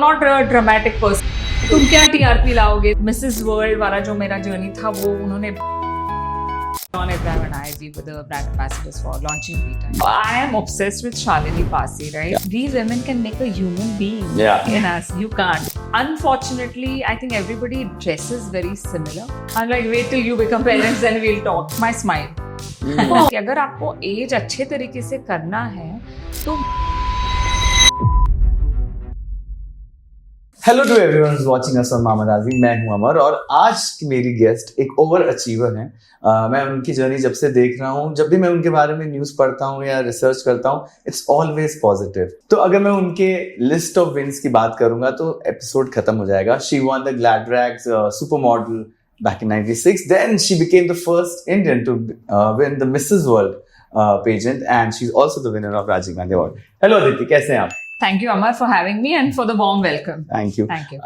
Not a dramatic person, तुम क्या TRP लाओगे? मिसेस वर्ल्ड वाला जो मेरा जर्नी था वो उन्होंने on Abraham and ISG with the brand ambassadors for launching Vita. I am obsessed with Shalini Pasi, right? Yeah. These women can make a human being in us. You can't. Unfortunately, I think everybody dresses very similar. I'm like, wait till you become parents, then we'll talk. My smile. कि अगर आपको as अच्छे तरीके से करना है तो hello to everyone watching us on Mamaraji. मैं हूं अमर और आज की मेरी गेस्ट एक ओवर अचीवर हैं। मैं उनकी जर्नी जब से देख रहा हूं, जब भी मैं उनके बारे में न्यूज़ पढ़ता हूं या रिसर्च करता हूं, इट्स ऑलवेज पॉजिटिव। तो अगर मैं उनके लिस्ट ऑफ विन्स की बात करूंगा तो एपिसोड खत्म हो जाएगा। She won the Gladrags super model back in 96. Then she became the first Indian to win the Mrs. World pageant, and she's also the winner of Rajiv Gandhi Award. Hello Aditi, कैसे हैं आप? Thank you Amar for having me and for the warm welcome. Thank you. Thank you.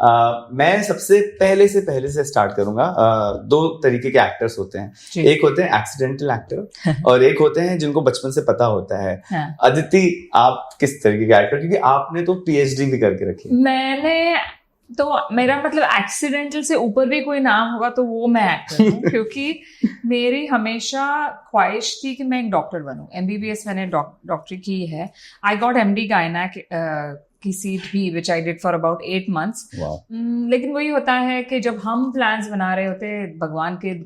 मैं सबसे पहले से start करूंगा। दो तरीके के एक्टर्स होते हैं, एक होते हैं एक्सीडेंटल एक्टर और एक होते हैं जिनको बचपन से पता होता है। हाँ. अदिति, आप किस तरीके के एक्टर? क्योंकि आपने तो पीएचडी भी करके रखी है। मैंने तो मेरा मतलब एक्सीडेंटल से ऊपर भी कोई नाम होगा तो वो मैं एक्टर हूँ क्योंकि मेरी हमेशा ख्वाहिश थी कि मैं एक डॉक्टर बनूं। एमबीबीएस मैंने डॉक्टरी की है। आई गॉट एमडी गायना की सीट भी which I did for about 8 months। लेकिन वही होता है कि जब हम प्लान्स बना रहे होते भगवान के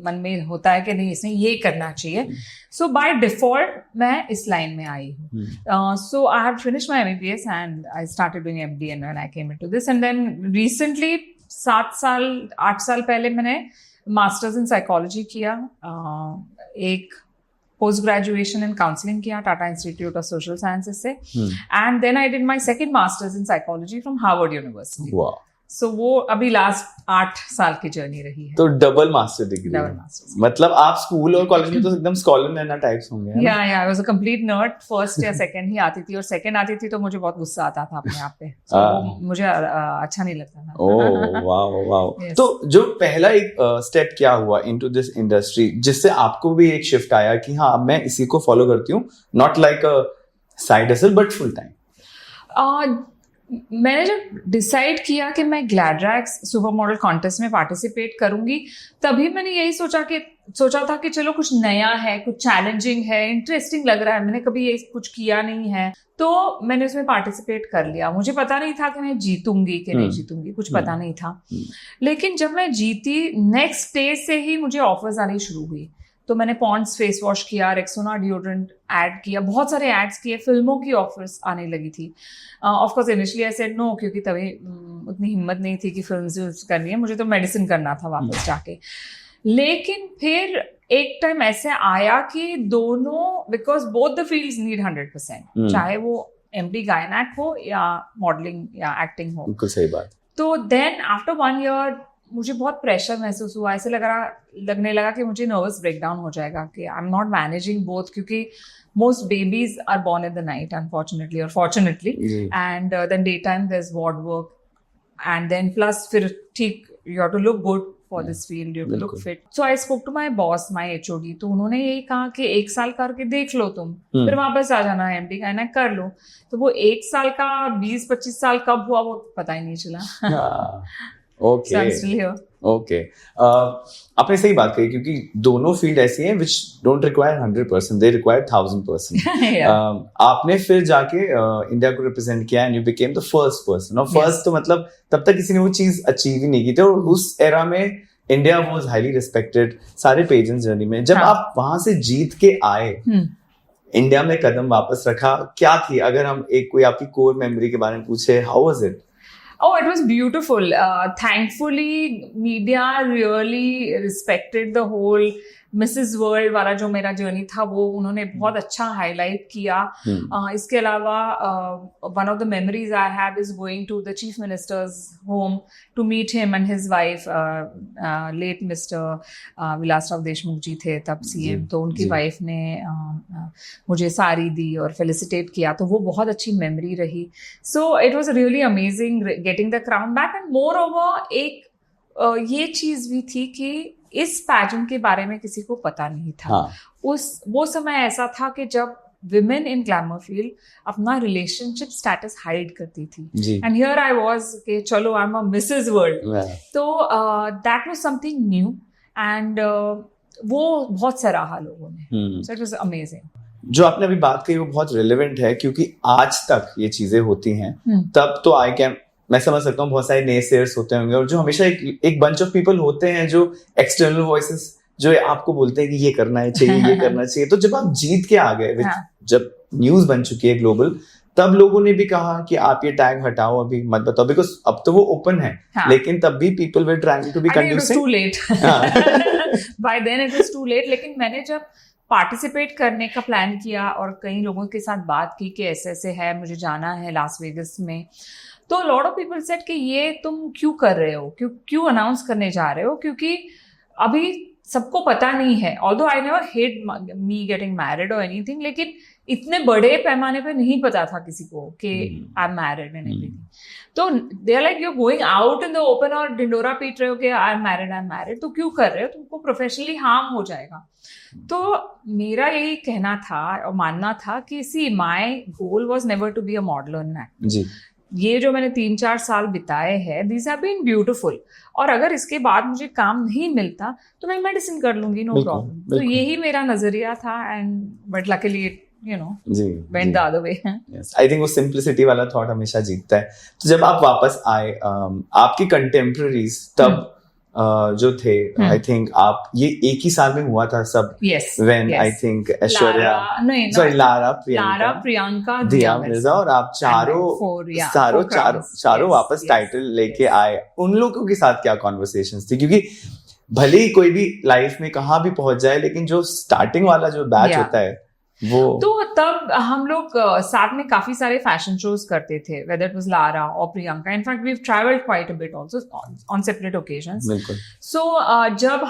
मन में होता है कि नहीं इसने ये करना चाहिए, सो बाय डिफॉल्ट मैं इस लाइन में आई हूँ। So I have finished my MBBS and I started doing MD and when I came into this and then recently 8 साल पहले मैंने मास्टर्स इन साइकोलॉजी किया, एक पोस्ट ग्रेजुएशन इन काउंसलिंग किया Tata institute of social sciences से, and then I did my second masters in psychology from Harvard university. So वो अभी last 8 साल की जर्नी रही है। तो डबल मास्टर डिग्री। मतलब आप स्कूल और कॉलेज में तो एकदम स्कॉलर नैना टाइप्स होंगे। या I was a complete nerd. First या सेकंड ही आती थी और सेकंड आती थी तो मुझे बहुत गुस्सा आता था अपने आप पे। मुझे अच्छा नहीं लगता था। Oh wow. तो जो पहला एक स्टेप क्या हुआ इनटू दिस इंडस्ट्री जिससे आपको भी एक शिफ्ट आया कि हाँ अब मैं इसी को फॉलो करती हूँ, not like a side hustle but full time? मैंने जब डिसाइड किया कि मैं ग्लैड्रैक्स सुपर मॉडल कॉन्टेस्ट में पार्टिसिपेट करूंगी तभी मैंने यही सोचा था कि चलो कुछ नया है, कुछ चैलेंजिंग है, इंटरेस्टिंग लग रहा है, मैंने कभी ये कुछ किया नहीं है, तो मैंने उसमें पार्टिसिपेट कर लिया। मुझे पता नहीं था कि मैं जीतूंगी कि नहीं जीतूंगी, कुछ पता नहीं था। लेकिन जब मैं जीती नेक्स्ट डे से ही मुझे ऑफर्स आनी शुरू हुई। तो मैंने पॉन्ड्स फेस वॉश किया, रेक्सोना डिओड्रेंट ऐड किया, बहुत सारे एड्स किए, फिल्मों की ऑफर्स आने लगी थी। Of course initially I said no क्योंकि तभी उतनी हिम्मत नहीं थी कि फिल्म्स यूज करनी है, मुझे तो मेडिसिन करना था वापस जाके। लेकिन फिर एक टाइम ऐसे आया कि दोनों, because both the fields need 100%, चाहे वो एमडी गायनैक हो या मॉडलिंग या एक्टिंग हो। बिल्कुल सही बात। तो देन आफ्टर 1 year मुझे बहुत प्रेशर महसूस हुआ। ऐसे लगने लगा कि मुझे नर्वस ब्रेकडाउन हो जाएगा कि I am not managing both, क्योंकि most babies are born in the night unfortunately और fortunately, and then day time there is ward work and then plus फिर ठीक you have to look good for this field, you have to look fit. So I spoke to my boss, my HOD, तो उन्होंने यही कहा कि 1 साल करके देख लो तुम, फिर वापस आ जाना, एमडी कहना कर लो। तो वो 1 साल का 20-25 साल कब हुआ वो पता ही नहीं चला। ओके आपने सही बात कही क्योंकि दोनों फील्ड ऐसी हैं which don't require 100%, they require 1000%। आपने फिर जाके इंडिया को रिप्रेजेंट किया and you became the first person। और फर्स्ट तो मतलब तब तक किसी ने वो चीज अचीव ही नहीं की थी और उस एरा में इंडिया वाज हाईली रिस्पेक्टेड सारे पेजेंट्स जर्नी में। जब आप वहां से जीत के आए, इंडिया में कदम वापस रखा, क्या थी? अगर हम एक कोई आपकी कोर मेमोरी के बारे में पूछे, how was it? Oh, it was beautiful. Thankfully, media really respected the whole Mrs world वाला जो मेरा जर्नी था वो उन्होंने बहुत अच्छा हाईलाइट किया। इसके अलावा one of the memories I have is going to the chief minister's home to meet him and his wife, late mister Vilasrao Deshmukh ji थे तब सीएम, तो उनकी वाइफ ने मुझे साड़ी दी और फेलिसिटेट किया, तो वो बहुत अच्छी मेमोरी रही। So it was really amazing getting the crown back and more over एक ये चीज भी थी कि इस पैजेंट के बारे में किसी को पता नहीं था। वो समय ऐसा था कि जब women in glamour field अपना relationship status hide करती थी. जी. And here I was कि चलो I'm a Mrs. World. Yeah. तो that was something new and वो बहुत सराहा लोगों ने. So it was amazing. जो आपने अभी बात कही वो बहुत रिलेवेंट है क्योंकि आज तक ये चीजें होती हैं. तब तो मैं समझ सकता हूँ बहुत सारे नेसेयर्स होते होंगे और जो हमेशा एक बंच ऑफ पीपल होते हैं जो एक्सटर्नल वॉइसेस जो आपको बोलते हैं कि ये करना चाहिए ये करना चाहिए. तो जब आप जीत के आ गए, जब न्यूज बन चुकी है ग्लोबल, तब लोगों ने भी कहा कि आप ये टैग हटाओ, अभी मत बताओ, बिकॉज अब तो वो ओपन है. लेकिन तब भी people were trying to be conducive. Too late by then it was too late. लेकिन मैंने जब पार्टिसिपेट करने का प्लान किया और कई लोगों के साथ बात की कि ऐसे ऐसे है, मुझे जाना है लास वेगस में, तो लॉट ऑफ पीपल सेड कि ये तुम क्यों कर रहे हो, क्यों अनाउंस करने जा रहे हो, क्योंकि अभी सबको पता नहीं है. Although I never hate me getting married और एनीथिंग, लेकिन इतने बड़े पैमाने पे नहीं पता था किसी को कि I am married and everything. तो they are like you are going out in the open और ढिंडोरा पीट रहे हो कि आई एम मैरिड, तो क्यों कर रहे हो, तुमको प्रोफेशनली हार्म हो जाएगा. तो मेरा यही कहना था और मानना था कि see my goal was never to be a model और एन एक्टर. ये जो मैंने 3-4 साल बिताए हैं, दीज हैव बीन ब्यूटिफुल. और अगर इसके बाद मुझे काम नहीं मिलता तो मैं मेडिसिन कर लूंगी, नो प्रॉब्लम. तो यही मेरा नजरिया था and but luckily you know went the other way. Yes, I think वो simplicity वाला thought हमेशा जीतता है. तो जब आप वापस आए, आपके contemporaries तब जो थे, I think आप ये एक ही साल में हुआ था सब. Yes. When I think Aishwarya, Lara, Priyanka, दिया मिर्जा और आप चारों वापस टाइटल लेके आए. उन लोगों के साथ क्या कॉन्वर्सेशंस थी? क्योंकि भले ही कोई भी लाइफ में कहाँ भी पहुंच जाए, लेकिन जो स्टार्टिंग वाला जो बैच होता है वो, तो तब हम लोग साथ में काफी सारे फैशन शोज करते थे, whether it was Lara or Priyanka. In fact, we've traveled quite a bit also on separate occasions. So जब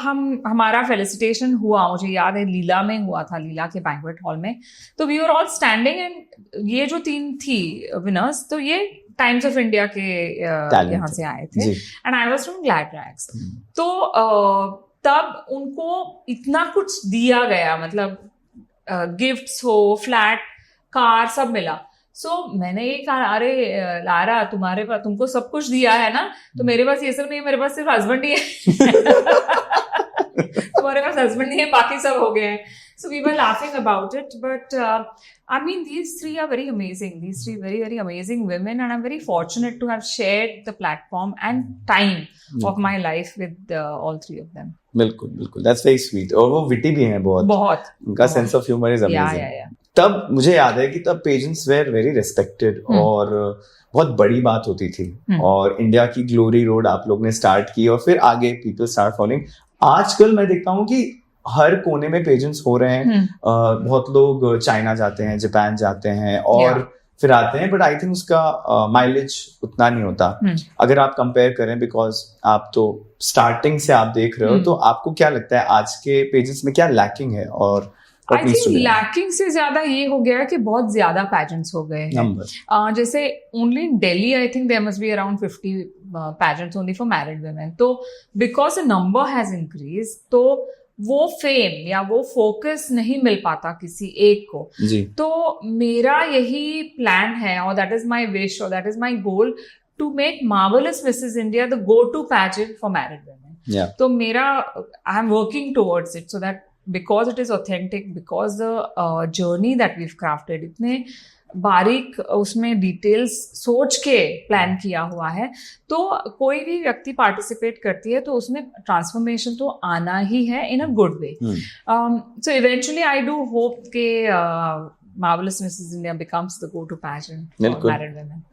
हमारा फेलिसिटेशन हुआ, मुझे याद है लीला में हुआ था, लीला के बैंक्वेट हॉल में, तो we were all standing and ये जो 3 थी विनर्स, तो ये टाइम्स ऑफ इंडिया के यहाँ से आए थे and I was from Glad Rags. तो तब उनको इतना कुछ दिया गया, मतलब गिफ्ट्स हो, फ्लैट, कार, सब मिला. सो मैंने ये कहा, अरे लारा, तुमको सब कुछ दिया है ना, तो मेरे पास ये सब नहीं है, मेरे पास सिर्फ हस्बैंड ही है. तुम्हारे पास हस्बैंड नहीं है, बाकी सब हो गए हैं. So we were laughing about it, but I mean, these 3 are very amazing. These 3 very, very amazing women, and I'm very fortunate to have shared the platform and time of my life with all 3 of them. बिल्कुल. That's very sweet. और वो witty भी हैं बहुत. उनका sense of humor is amazing. Yeah. तब मुझे याद है कि तब पेजेंट्स were very respected और बहुत बड़ी बात होती थी. और इंडिया की ग्लोरी रोड आप लोग ने स्टार्ट की और फिर आगे people start following. आजकल मैं देखता हूँ कि हर कोने में पेजेंट्स हो रहे हैं. बहुत लोग चाइना जाते हैं, जापान जाते हैं और फिर आते हैं, बट आई थिंक उसका माइलेज उतना नहीं होता अगर आप कंपेयर करें, बिकॉज आप तो स्टार्टिंग से आप देख रहे हो. तो आपको क्या लगता है आज के पेजेंट्स में क्या लैकिंग है? और आई थिंक लैकिंग से ज्यादा ये हो गया कि बहुत ज्यादा पैजेंट्स हो गए हैं. जैसे only in Delhi I think there must be around 50 pageants only for married women. तो because the number has increase, तो वो फेम या वो फोकस नहीं मिल पाता किसी एक को. तो मेरा यही प्लान है, और दैट इज माई विश और that is my goal, to make marvellous Mrs India the go to pageant for married women. तो मेरा, I am working towards it, so that because it is authentic, because the journey that we've crafted, इतने बारीक उसमें details सोच के plan किया हुआ है, तो कोई भी व्यक्ति पार्टिसिपेट करती है तो उसमें ट्रांसफॉर्मेशन तो आना ही है in a good way. So eventually I do hope के Marvelous Mrs. India becomes the go-to pageant for married women.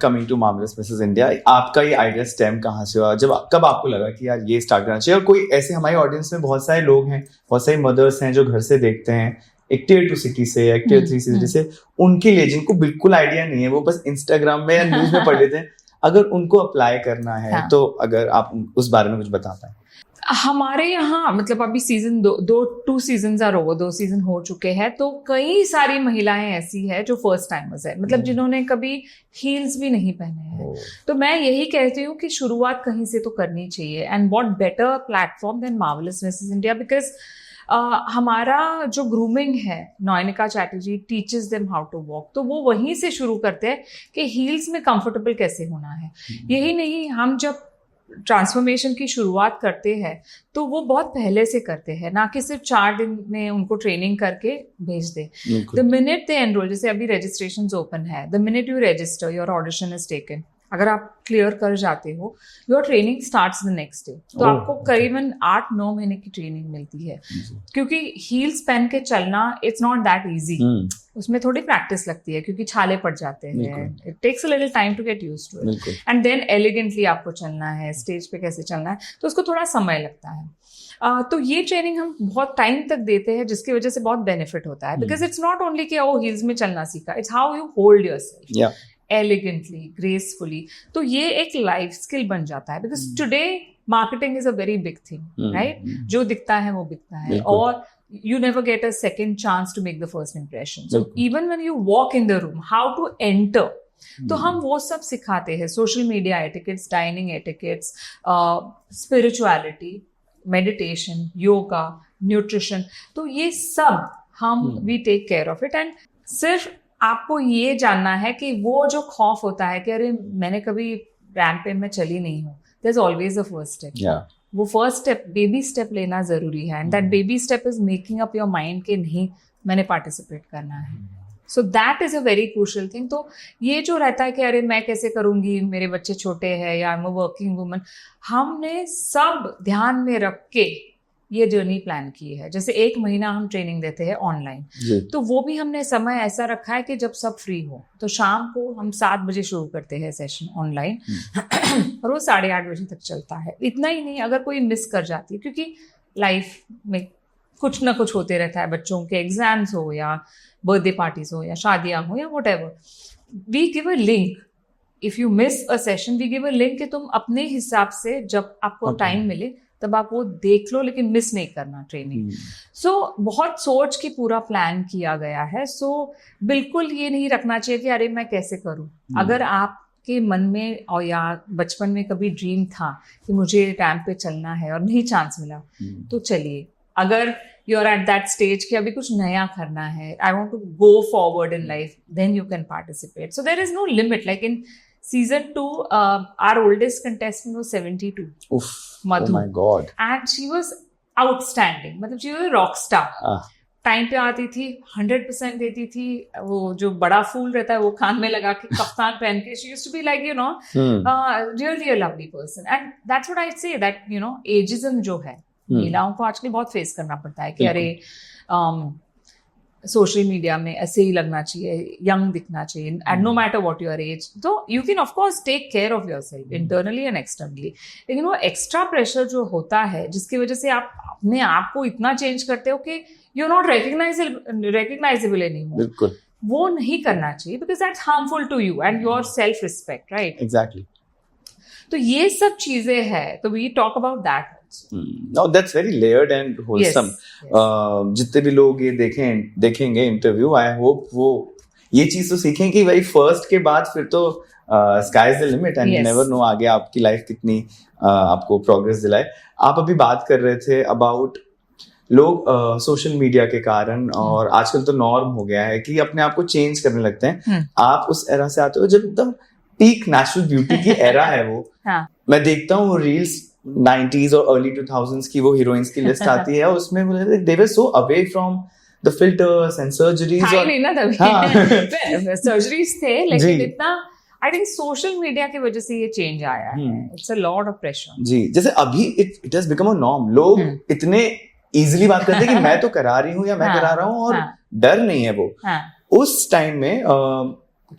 Coming to Marvelous Mrs. India, आपका ये आइडिया स्टेम कहाँ से हुआ? कब आपको लगा कि यार ये स्टार्ट करना चाहिए? और कोई ऐसे हमारे ऑडियंस में बहुत सारे लोग हैं, बहुत सारी मदर्स हैं जो घर से देखते हैं, एक टियर 2 सिटी से, एक टियर 3 सिटी से, उनके लिए जिनको बिल्कुल आइडिया नहीं है, वो बस इंस्टाग्राम में या न्यूज में पढ़ लेते हैं, अगर उनको अप्लाई करना है तो अगर आप उस बारे में कुछ बता पाए. हमारे यहाँ मतलब अभी season 2 season are over, 2 season हो चुके हैं, तो कई सारी महिलाएं ऐसी है जो फर्स्ट टाइमर्स है, मतलब जिन्होंने कभी हील्स भी नहीं पहने हैं. तो मैं यही कहती हूँ कि शुरुआत कहीं से तो करनी चाहिए, and what better platform than Marvelous Mrs India, because हमारा जो ग्रूमिंग है, Nayanika Chatterjee teaches them how to walk, तो वो वहीं से शुरू करते हैं कि हील्स में कंफर्टेबल कैसे होना है। यही नहीं, हम जब ट्रांसफॉर्मेशन की शुरुआत करते हैं तो वो बहुत पहले से करते हैं, ना कि सिर्फ 4 दिन में उनको ट्रेनिंग करके भेज दे। द मिनट दे एनरोल, जैसे अभी रजिस्ट्रेशन ओपन है, the minute you register your audition is taken, अगर आप क्लियर कर जाते हो, your training starts the next day. तो आपको करीबन 8-9 महीने की ट्रेनिंग मिलती है, क्योंकि हील्स पहन के चलना इट्स नॉट दैट इजी, उसमें थोड़ी प्रैक्टिस लगती है क्योंकि छाले पड़ जाते हैं, it takes a little time to get used to it, and then elegantly आपको चलना है, स्टेज पे कैसे चलना है, तो उसको थोड़ा समय लगता है। तो ये ट्रेनिंग हम बहुत टाइम तक देते हैं, जिसकी वजह से बहुत बेनिफिट होता है, बिकॉज इट्स नॉट ओनली कि ओ हील्स में चलना सीखा, it's how you hold yourself elegantly, gracefully. तो ये एक लाइफ स्किल बन जाता है, because today marketing is a very big thing, right? जो दिखता है वो बिकता है, और you never get a second chance to make the first impression. So even when you walk in the room, how to enter, तो हम वो सब सिखाते हैं, social media etiquettes, dining etiquettes, spirituality, meditation, yoga, nutrition, तो ये सब हम we take care of it. And सिर्फ आपको ये जानना है कि वो जो खौफ होता है कि अरे मैंने कभी रैंप पे मैं चली नहीं हूँ, there is always a first step. वो फर्स्ट स्टेप, बेबी स्टेप लेना जरूरी है, and that baby step is making up your mind कि नहीं मैंने पार्टिसिपेट करना है। So that is a very crucial thing. तो ये जो रहता है कि अरे मैं कैसे करूंगी, मेरे बच्चे छोटे हैं या I am a working woman, हमने सब ध्यान में रख के ये जर्नी प्लान की है। जैसे 1 महीना हम ट्रेनिंग देते हैं ऑनलाइन, तो वो भी हमने समय ऐसा रखा है कि जब सब फ्री हो, तो शाम को हम 7 बजे शुरू करते हैं सेशन ऑनलाइन और वो 8:30 बजे तक चलता है। इतना ही नहीं, अगर कोई मिस कर जाती है, क्योंकि लाइफ में कुछ ना कुछ होते रहता है, बच्चों के एग्जाम्स हो या बर्थडे पार्टीज हो या शादियां हो या whatever, we give a link. If you miss a session, we give a link कि तुम अपने हिसाब से जब आपको टाइम मिले तब आप वो देख लो, लेकिन मिस नहीं करना ट्रेनिंग। सो बहुत सोच के पूरा प्लान किया गया है। सो बिल्कुल ये नहीं रखना चाहिए कि अरे मैं कैसे करूं। अगर आपके मन में और या बचपन में कभी ड्रीम था कि मुझे रैंप पे चलना है और नहीं चांस मिला, तो चलिए। अगर you are at that stage कि अभी कुछ नया करना है, I want to go forward in life, then you can participate. So there is no limit. Like in season 2, our oldest contestant was 72. Oof. Madhu. Oh my God. And she was outstanding. मतलब she was a rock star. Time पे आती थी, 100% देती थी। वो जो बड़ा फूल रहता है वो कान में लगा के, कफ्तान पहन के, she used to be like, you know, really a lovely person. And that's what I say, that, you know, ageism जो है, महिलाओं को आजकल बहुत फेस करना पड़ता है कि अरे सोशल मीडिया में ऐसे ही लगना चाहिए, यंग दिखना चाहिए, and no matter what your age. तो you can of course take care of yourself internally and externally, लेकिन वो एक्स्ट्रा प्रेशर जो होता है, जिसकी वजह से आप अपने आप को इतना चेंज करते हो कि you are not recognisable anymore, बिल्कुल वो नहीं करना चाहिए, because that's harmful to you and your self respect, right? Exactly. तो ये सब चीजें हैं, तो we talk about that. No, that's very layered and wholesome. Yes. जितने भी लोग ये देखेंगे इंटरव्यू, आई होप वो ये चीज तो सीखें कि भाई फर्स्ट के बाद फिर तो sky is the limit, and you never know आगे आपकी लाइफ कितनी आपको प्रोग्रेस दिलाए। आप अभी बात कर रहे थे अबाउट लोग सोशल मीडिया के कारण, और आजकल तो नॉर्म हो गया है कि अपने आप को चेंज करने लगते हैं। आप उस एरा से आते हो जब एकदम पीक नेचुरल ब्यूटी की एरा है वो। मैं देखता हूँ वो रील्स 90s और अर्ली 2000s की वो हीरोइंस की लिस्ट आती है, उसमें they were so away from the filters and surgeries. था नहीं ना तभी surgeries थे, लेकिन इतना I think social media की वजह से ये चेंज आया है। It's a lot of pressure. जी, जैसे अभी it has become a norm. लोग इतने easily बात करते हैं कि मैं तो करा रही हूँ या मैं करा रहा हूँ, और डर नहीं है वो। उस टाइम में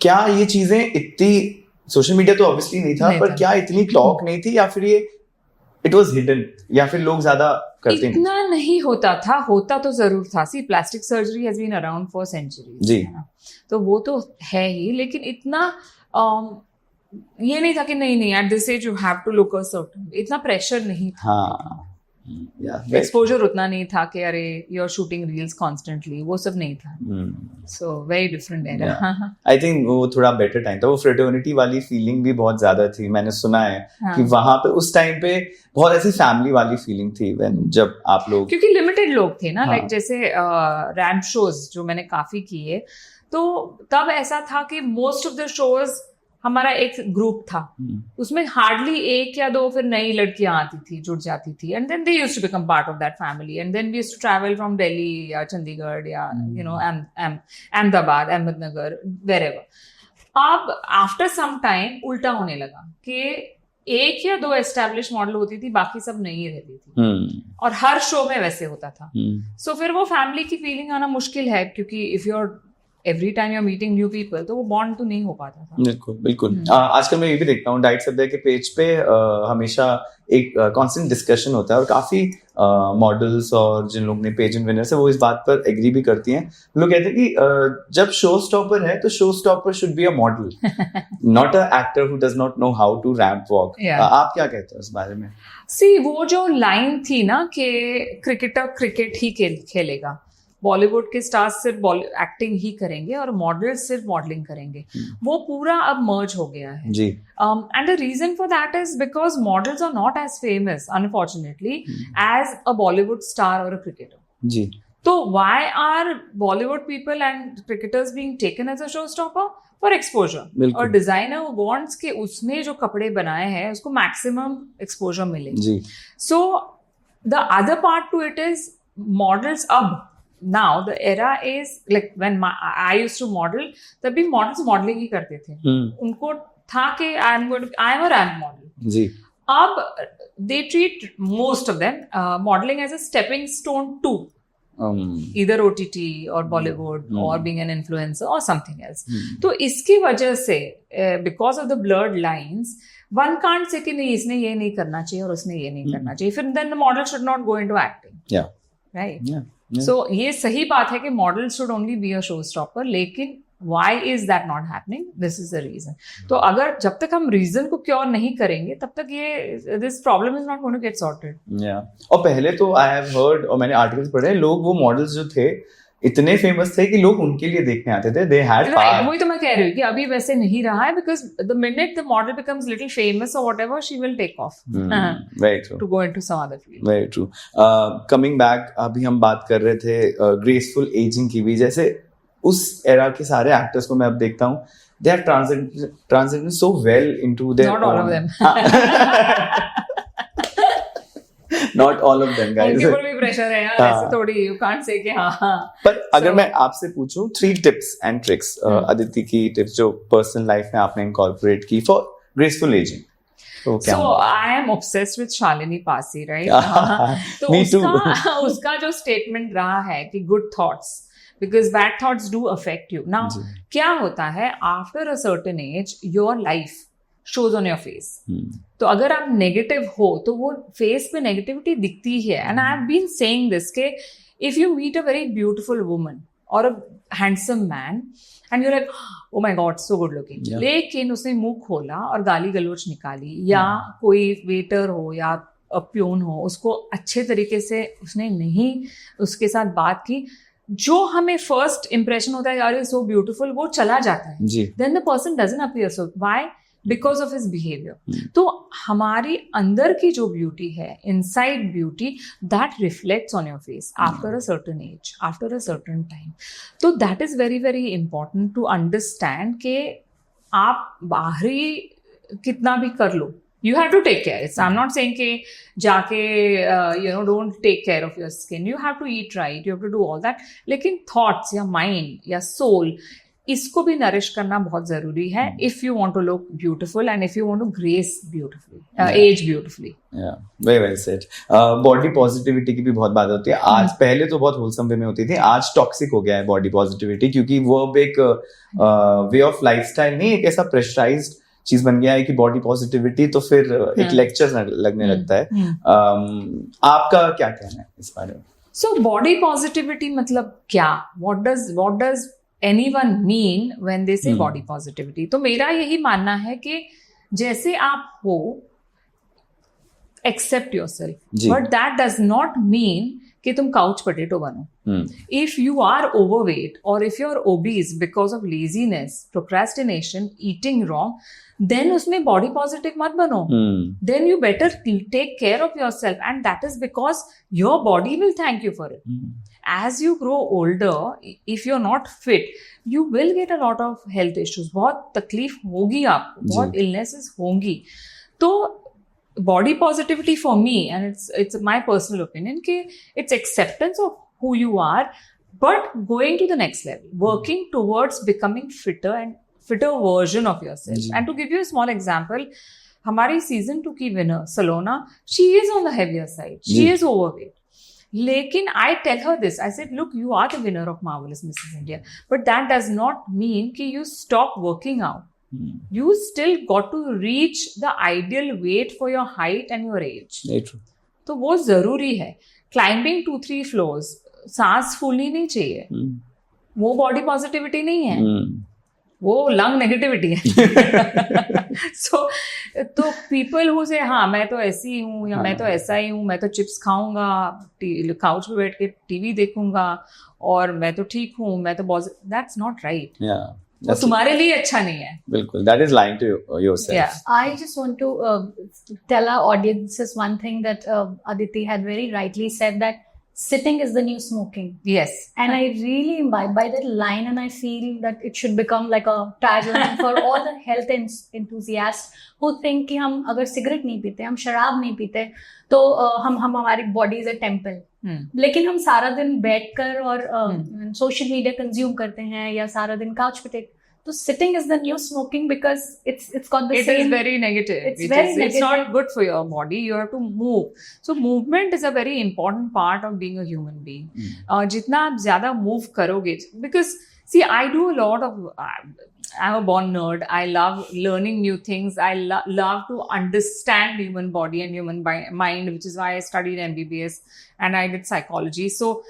क्या ये चीजें इतनी, सोशल मीडिया तो ऑब्वियसली नहीं था, पर क्या इतनी टॉक नहीं थी, या फिर ये इट वाज हिडन, या फिर लोग ज्यादा करते नहीं? इतना नहीं होता था, होता तो जरूर था। See, plastic surgery has been around for centuries जी, तो वो तो है ही, लेकिन इतना ये नहीं था कि नहीं at this age you have to look a certain, इतना प्रेशर नहीं था। हाँ, एक्सपोजर उतना नहीं था कि अरे you are shooting reels constantly, वो सब नहीं था। So very different era. I think वो थोड़ा बेटर टाइम था। वो फ्रेटर्निटी वाली फीलिंग भी बहुत ज्यादा थी, मैंने सुना है कि वहां पे उस टाइम पे बहुत ऐसी फैमिली वाली फीलिंग थी, जब आप लोग, क्योंकि लिमिटेड लिमिटेड लोग थे ना, हाँ. लाइक जैसे रैम्प शोज जो मैंने काफी किए, तो तब ऐसा था कि मोस्ट ऑफ द शोज हमारा एक ग्रुप था, उसमें हार्डली एक या दो फिर नई लड़कियां आती थी, जुड़ जाती थी, and then they used to become part of that family, and then we used to travel from Delhi या चंडीगढ़ या you know Ahmedabad, Ahmednagar, wherever. अब आफ्टर सम टाइम उल्टा होने लगा कि एक या दो एस्टैब्लिश मॉडल होती थी, बाकी सब नहीं रहती थी, और हर शो में वैसे होता था. सो फिर वो फैमिली की फीलिंग आना मुश्किल है, क्योंकि if you are every time you are meeting new people, तो वो बॉन्ड तो नहीं हो पाता था. बिल्कुल बिल्कुल. आजकल मैं ये भी देखता हूँ डाइट सभ्य के पेज पे हमेशा एक कांस्टेंट डिस्कशन होता है, और काफी मॉडल्स और जिन लोग ने पेजेंट विनर्स है वो इस बात पर एग्री भी करती हैं. लोग कहते हैं कि जब शो स्टॉपर है तो show stopper should be a model, not a actor who does not know how to ramp walk. आप क्या कहते हैं उस बारे में? सी, वो जो लाइन थी ना कि क्रिकेटर क्रिकेट ही खेलेगा, बॉलीवुड के स्टार्स सिर्फ एक्टिंग ही करेंगे और मॉडल सिर्फ मॉडलिंग करेंगे, वो पूरा अब मर्ज हो गया है जी. And the reason for that is because models are not as famous unfortunately as a Bollywood star और अ क्रिकेटर जी. तो why are Bollywood people and cricketers being taken as a show stopper? For exposure. और designer wants के उसने जो कपड़े बनाए हैं उसको मैक्सिमम एक्सपोजर मिले जी. So the other part to it is models अब now the era is like when I used to model, तभी मॉडल्स मॉडलिंग ही करते थे. उनको था कि I am a ramp model जी. अब they treat most of them modeling as a stepping stone to either OTT or Bollywood or being an influencer or something else. तो इसकी वजह से because of the blurred lines one can't say कि नहीं इसने ये नहीं करना चाहिए और उसने ये नहीं करना चाहिए, फिर then the model should not go into acting. Yeah. Right. Yeah. So ये सही बात है कि model should only be a show stopper, लेकिन why is that not happening? This is the reason. तो अगर जब तक हम रीजन को क्योर नहीं करेंगे तब तक ये this problem is not going to get sorted. Yeah. और पहले तो I have heard और मैंने आर्टिकल्स पढ़े, लोग वो मॉडल्स जो थे इतने फेमस थे कि लोग उनके लिए देखने आते थे. They had power. वही तो मैं कह रही हूँ कि अभी वैसे नहीं रहा है, because the minute the model becomes little famous or whatever, she will take off. Very true. To go into some other field. Very true. Coming back, अभी हम बात कर रहे थे graceful aging की भी. जैसे उस era के सारे actors को मैं अब देखता हूँ, they are transitioned so well into their Not all of them. Not all of them, guys. उनके ऊपर भी प्रेशर है यार, ऐसे थोड़ी you can't say कि हाँ. पर अगर मैं आपसे पूछूं 3 tips and tricks, अदिति की tips जो पर्सनल लाइफ में आपने incorporate की for graceful aging, तो क्या? So I am obsessed with Shalini Pasi, right? तो Me too. उसका जो statement रहा है कि good thoughts, because bad thoughts do affect you. Now क्या होता है, after a certain age your life shows on your face. तो अगर आप नेगेटिव हो तो वो फेस पे नेगेटिविटी दिखती है. And I have been saying this के if you meet a very beautiful woman और a handsome man and you like oh my god so good looking, लेकिन उसने मुंह खोला और गाली गलौज निकाली, या कोई वेटर हो या प्यून हो, उसको अच्छे तरीके से उसने नहीं उसके साथ बात की, जो हमें फर्स्ट इंप्रेशन होता है यार ये सो ब्यूटीफुल, वो चला जाता है. Then the person doesn't appear. So why? Because of his behaviour. तो हमारी अंदर की जो ब्यूटी है, inside beauty, that reflects on your face after a certain age, after a certain time. तो that is very very important to understand कि आप बाहरी कितना भी कर लो, you have to take care. I'm not saying कि जाके don't take care of your skin. You have to eat right. You have to do all that. लेकिन thoughts या mind या soul, इसको भी नरिश करना बहुत जरूरी है if you want to look beautiful and if you want to grace beautifully, age beautifully. Yeah, very well said. Body positivity की भी बहुत बात होती है. आज पहले तो बहुत wholesome way में होती थी, आज टॉक्सिक हो गया है body positivity, क्योंकि वो अब एक way of lifestyle नहीं, एक ऐसा pressurized चीज बन गया है कि बॉडी पॉजिटिविटी तो फिर एक लेक्चर लगने लगता है. आपका क्या कहना है इस बारे में? सो बॉडी पॉजिटिविटी मतलब क्या? What does anyone mean when they से बॉडी पॉजिटिविटी? तो मेरा यही मानना है कि जैसे आप हो, accept yourself, but that does not mean कि तुम काउच पोटैटो बनो. If you are overweight or if you are obese because of laziness, procrastination, eating wrong, then उसमें body positive मत बनो. Then you better take care of yourself, and that is because your body will thank you for it. As you grow older, if you're not fit, you will get a lot of health issues. बहुत तकलीफ होगी आपको, बहुत illnesses होंगी. तो body positivity for me, and it's my personal opinion, कि it's acceptance of who you are, but going to the next level, working towards becoming fitter and fitter version of yourself. And to give you a small example, हमारी season 2 की winner Salona, she is on the heavier side, she is overweight. लेकिन I tell her this, I said, look, you are the winner of Marvelous Mrs. India, but that does not mean कि you stop working out. You still got to reach the ideal weight for your height and your age. True. तो वो जरूरी है. Climbing 2-3 floors, सांस फूलनी नहीं चाहिए. वो बॉडी पॉजिटिविटी नहीं है, वो लंग नेगेटिविटी है. तो पीपल हु से हाँ मैं तो ऐसी हूँ या मैं तो ऐसा ही हूँ, मैं तो चिप्स खाऊंगा, काउच पे बैठ के टीवी देखूंगा और मैं तो ठीक हूँ, मैं तो दैट्स नॉट राइट. वो तुम्हारे लिए अच्छा नहीं है. बिल्कुल, that is lying to yourself. Yeah. I just want to tell our audiences one thing that Aditi had very rightly said, that sitting is the new smoking. Yes. And I really imbibe by that line, and I feel that it should become like a tagline for all the health enthusiasts who think कि हम अगर cigarette नहीं पीते, हम शराब नहीं पीते, तो हम हमारी बॉडी इज अ टेम्पल. लेकिन हम सारा दिन बैठकर और सोशल मीडिया कंज्यूम करते हैं या सारा दिन काउच पे take. So sitting is the new smoking because it's got the it same. It is very negative. It's not good for your body. You have to move. So movement is a very important part of being a human being. जितना आप ज़्यादा move करोगे, because see, I do a lot of. I'm a born nerd. I love learning new things. I love to understand human body and human mind, which is why I studied MBBS and I did psychology. So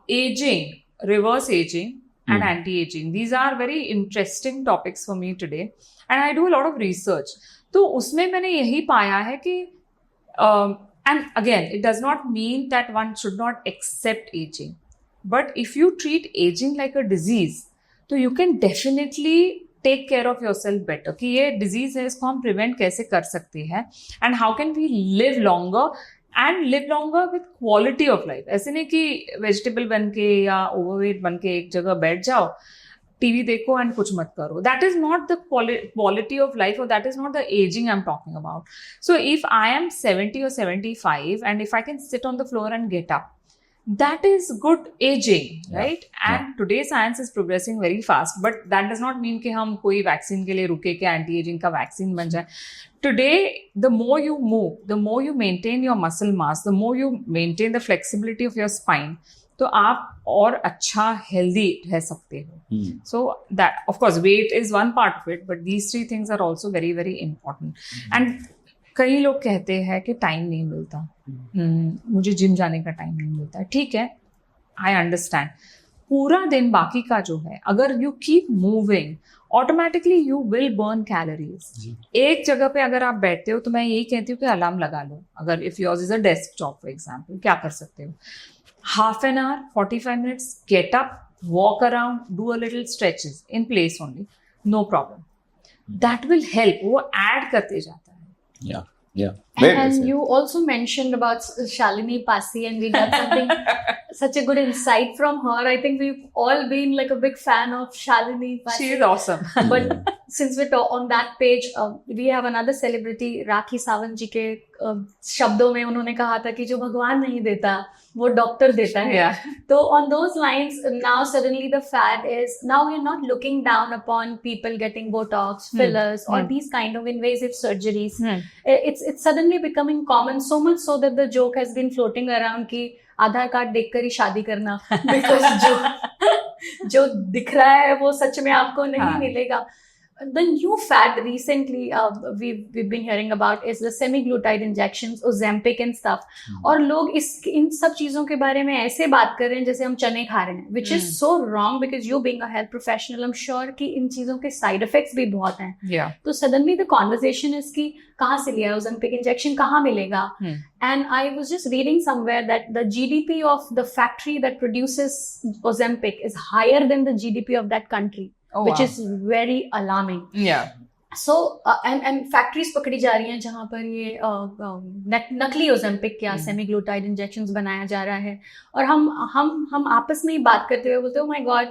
aging, reverse aging, and anti-aging. These are very interesting topics for me today. And I do a lot of research. तो उसमें मैंने यही पाया है कि and again, it does not mean that one should not accept aging. But if you treat aging like a disease, तो you can definitely take care of yourself better. कि ये disease है, इसको हम prevent कैसे कर सकते हैं, and how can we live longer and live longer with quality of life. ऐसे नहीं कि वेजिटेबल बन के या ओवरवेट बन के एक जगह बैठ जाओ, टीवी देखो एंड कुछ मत करो. That is not the quality of life, और that is not the ageing I am talking about. So if I am 70 or 75 and if I can sit on the floor and get up, that is good aging, right? And today science is progressing very fast, but that does not mean कि हम कोई vaccine के लिए रुके कि anti ageing का vaccine बन जाए. Today, the more you move, the more you maintain your muscle mass, the more you maintain the flexibility of your spine, तो आप और अच्छा healthy रह सकते हो. So that, of course, weight is one part of it, but these 3 things are also very, very important. And कई लोग कहते हैं कि टाइम नहीं मिलता, मुझे जिम जाने का टाइम नहीं मिलता. ठीक है, आई अंडरस्टैंड. पूरा दिन बाकी का जो है, अगर you keep moving, automatically you will burn calories. एक जगह पे अगर आप बैठते हो तो मैं यही कहती हूँ कि अलार्म लगा लो. अगर if yours is a desk job for example, क्या कर सकते हो, half an hour, 45 minutes, get up, walk around, do a little stretches in place only, no problem. That will help. वो add करते जाता है. Yeah. And you also mentioned about Shalini Pasi, and we got something, such a good insight from her. I think we've all been like a big fan of Shalini Pasi. She is awesome. But since we're on that page, we have another celebrity, Rakhi Sawant जी के शब्दों में उन्होंने कहा था कि जो भगवान नहीं देता वो डॉक्टर देता है. तो on those lines, now suddenly the fad is, now we're not looking down upon people getting Botox, fillers, or these kind of invasive surgeries. It's suddenly becoming common, so much so that the joke has been floating around कि आधार card देखकर ही शादी करना, because जो दिख रहा है वो सच में आपको नहीं मिलेगा. the new fad recently we've been hearing about is the semi-glutide injections, Ozempic and stuff. और लोग इन सब चीजों के बारे में ऐसे बात कर रहे हैं जैसे हम चने खा रहे हैं, which is so wrong because you being a health professional, I'm sure कि इन चीजों के side effects भी बहुत हैं. Yeah. तो suddenly the conversation is कि कहाँ से लिया है Ozempic injection, कहाँ मिलेगा? And I was just reading somewhere that the GDP of the factory that produces Ozempic is higher than the GDP of that country. Which is very alarming. Yeah. So and factories पकड़ी जा रही हैं जहाँ पर ये नकली Ozempic या semi-glutide injections बनाया जा रहा है, और हम आपस में ही बात करते हुए बोलते हैं, oh my God,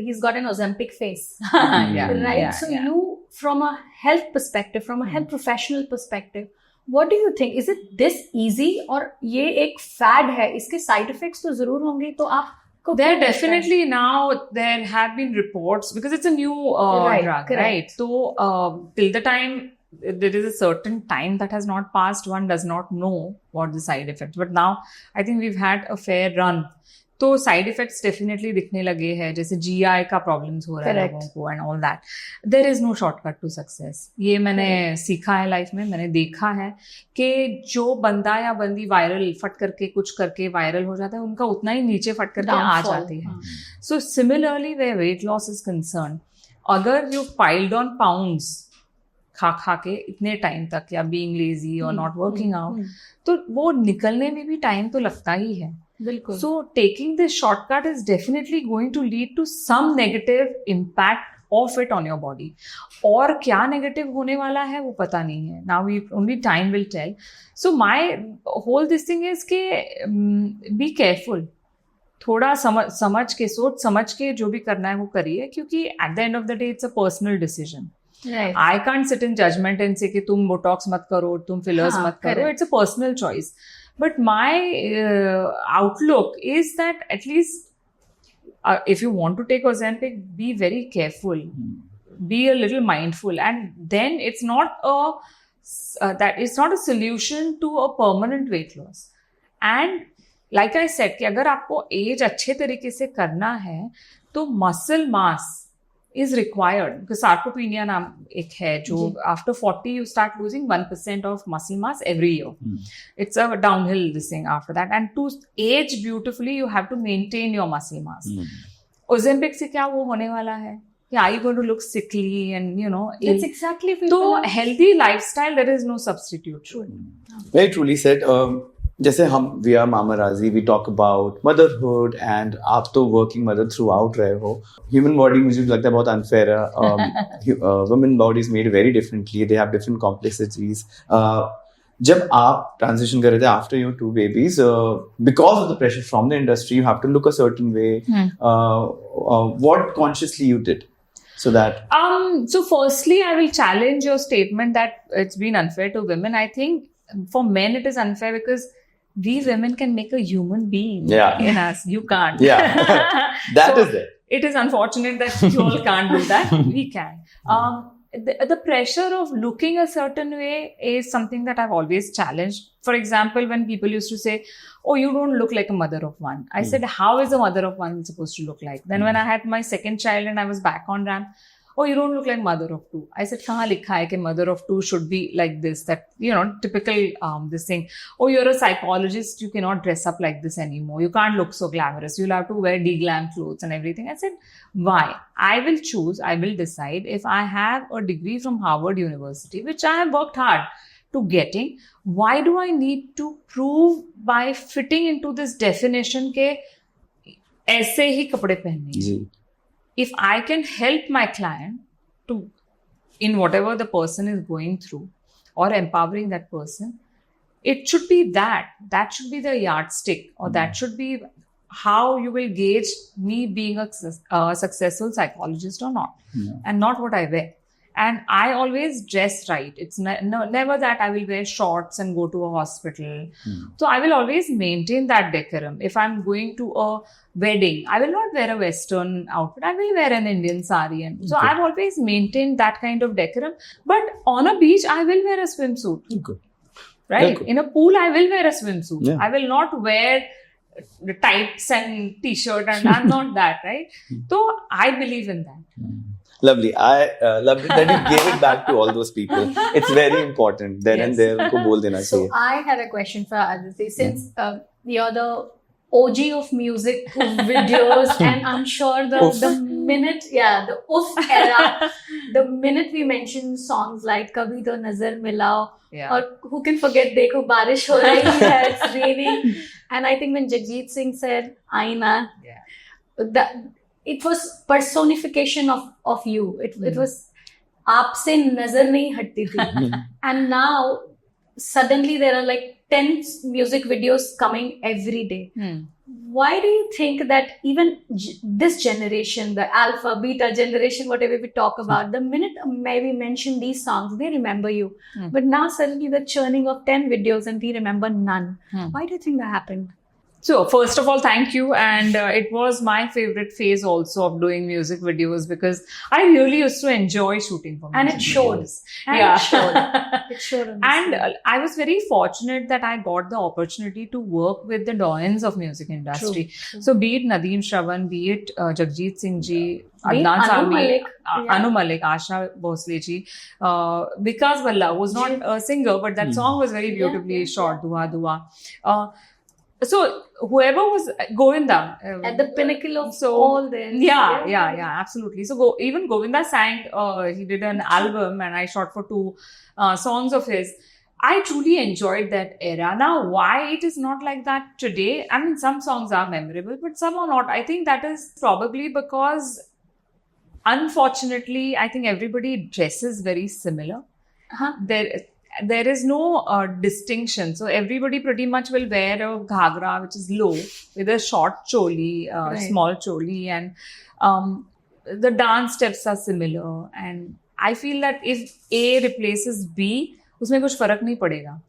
he's got an Ozempic face. Yeah. Right. Yeah, So yeah. you, from a health perspective, from a health professional perspective, what do you think? Is it this easy, और ये एक fad है, इसके side effects तो जरूर होंगे, तो आप There definitely now there have been reports because it's a new Right, drug, correct. right? So till the time there is a certain time that has not passed, one does not know what the side effects. But now I think we've had a fair run. तो side effects definitely दिखने लगे हैं, जैसे GI का problems हो रहा है लोगों को and all that. There is no shortcut to success. ये मैंने सीखा है लाइफ में. मैंने देखा है कि जो बंदा या बंदी वायरल फट करके कुछ करके वायरल हो जाता है, उनका उतना ही नीचे फट करके आ जाती है. So similarly where weight loss is concern, अगर यू पाइल्ड ऑन पाउंड्स खा के इतने टाइम तक, या बीइंग लेजी और नॉट वर्किंग आउट, तो वो निकलने में भी टाइम तो लगता ही है. बिल्कुल. So taking this shortcut is definitely going to lead to some negative impact of it on your body. और क्या negative होने वाला है वो पता नहीं है. Now only time will tell. So my whole this thing is कि be careful. थोड़ा समझ के, सोच समझ के जो भी करना है वो करिए, क्योंकि at the end of the day it's a personal decision. Right. I can't sit in judgment and say कि तुम botox मत करो, तुम fillers मत करो. It's a personal choice. But my outlook is that at least if you want to take Ozempic, be very careful, be a little mindful, and then it's not a solution to a permanent weight loss. And like I said, कि अगर आपको as अच्छे तरीके से करना है तो muscle mass is required, because sarcopenia नाम एक है जो after 40 you start losing 1% of muscle mass every year. It's a downhill this thing after that, and to age beautifully you have to maintain your muscle mass. Ozempic से क्या वो होने वाला है? Are you going to look sickly and ill? That's exactly. तो healthy lifestyle, there is no substitute. Very truly said. जैसे हम we are mama Raji, we talk about motherhood, and आप तो वर्किंग मदर थ्रू आउट रहे हो. Human body मुझे लगता है बहुत अनफेयर है. Women bodies made very differently, they have different complexities. जब आप ट्रांजिशन कर रहे थे after your 2 babies, because of the pressure from the industry, you have to look a certain way. What consciously you did so that so firstly I will challenge your statement that it's been unfair to women. I think for men it is unfair because we women can make a human being in us. You can't. That is it. It is unfortunate that you all can't do that. We can. The pressure of looking a certain way is something that I've always challenged. For example, when people used to say, oh, you don't look like a mother of one. I said, how is a mother of one supposed to look like? Then when I had my second child and I was back on ramp, oh, you don't look like mother of 2. I said, kahan likha hai ki mother of 2 should be like this, that, typical this thing. Oh, you're a psychologist, you cannot dress up like this anymore. You can't look so glamorous. You'll have to wear de-glam clothes and everything. I said, why? I will choose, I will decide if I have a degree from Harvard University, which I have worked hard to getting. Why do I need to prove by fitting into this definition ke aise hi kapde pehne? If I can help my client to, in whatever the person is going through, or empowering that person, it should be that. That should be the yardstick, or that should be how you will gauge me being a successful psychologist or not, and not what I wear. And I always dress right. It's never that I will wear shorts and go to a hospital. So I will always maintain that decorum. If I'm going to a wedding, I will not wear a Western outfit. I will wear an Indian sari. And so I've always maintained that kind of decorum. But on a beach, I will wear a swimsuit. Right? In a pool, I will wear a swimsuit. I will not wear the tights and t-shirt, and I'm not that, right? So I believe in that. Lovely. I love it that you gave it back to all those people. It's very important. Then and there, उनको बोल देना So चाहिए. I had a question for Aditi. Since you're the OG of music videos, and I'm sure the minute, the oof era, the minute we mention songs like Kabhi To Nazar Milao, or who can forget Dekho Barish Ho Rahi Hai, it's raining, and I think when Jagjit Singh said Aina, that it was personification of you. It was aapse nazar nahi hatti thi. And now suddenly there are like 10 music videos coming every day. Why do you think that even this generation, the alpha, beta generation, whatever we talk about, the minute maybe mention these songs, they remember you. But now suddenly the churning of 10 videos and we remember none. Why do you think that happened? So first of all, thank you. And it was my favorite phase also of doing music videos because I really used to enjoy shooting for music And it showed. videos. And Yeah. it showed. It showed. on the And screen. I was very fortunate that I got the opportunity to work with the doyens of music industry. True. So be it Nadeem Shravan, be it Jagjit Singh ji, Be it Adnan Anu Sami, Malik, Anu Malik, Asha Bhosle ji, Vikas Valla was not a singer, but that song was very beautifully shot, Dua Dua. So whoever was Govinda At the pinnacle of so all this. yeah, absolutely. So even Govinda sang, he did an album and I shot for 2 songs of his. I truly enjoyed that era. Now, why it is not like that today? I mean, some songs are memorable, but some are not. I think that is probably because, unfortunately, I think everybody dresses very similar. There is no distinction. So everybody pretty much will wear a ghagra, which is low, with a short choli, small choli, and the dance steps are similar. And I feel that if A replaces B, उसमें कुछ फर्क नहीं पड़ेगा.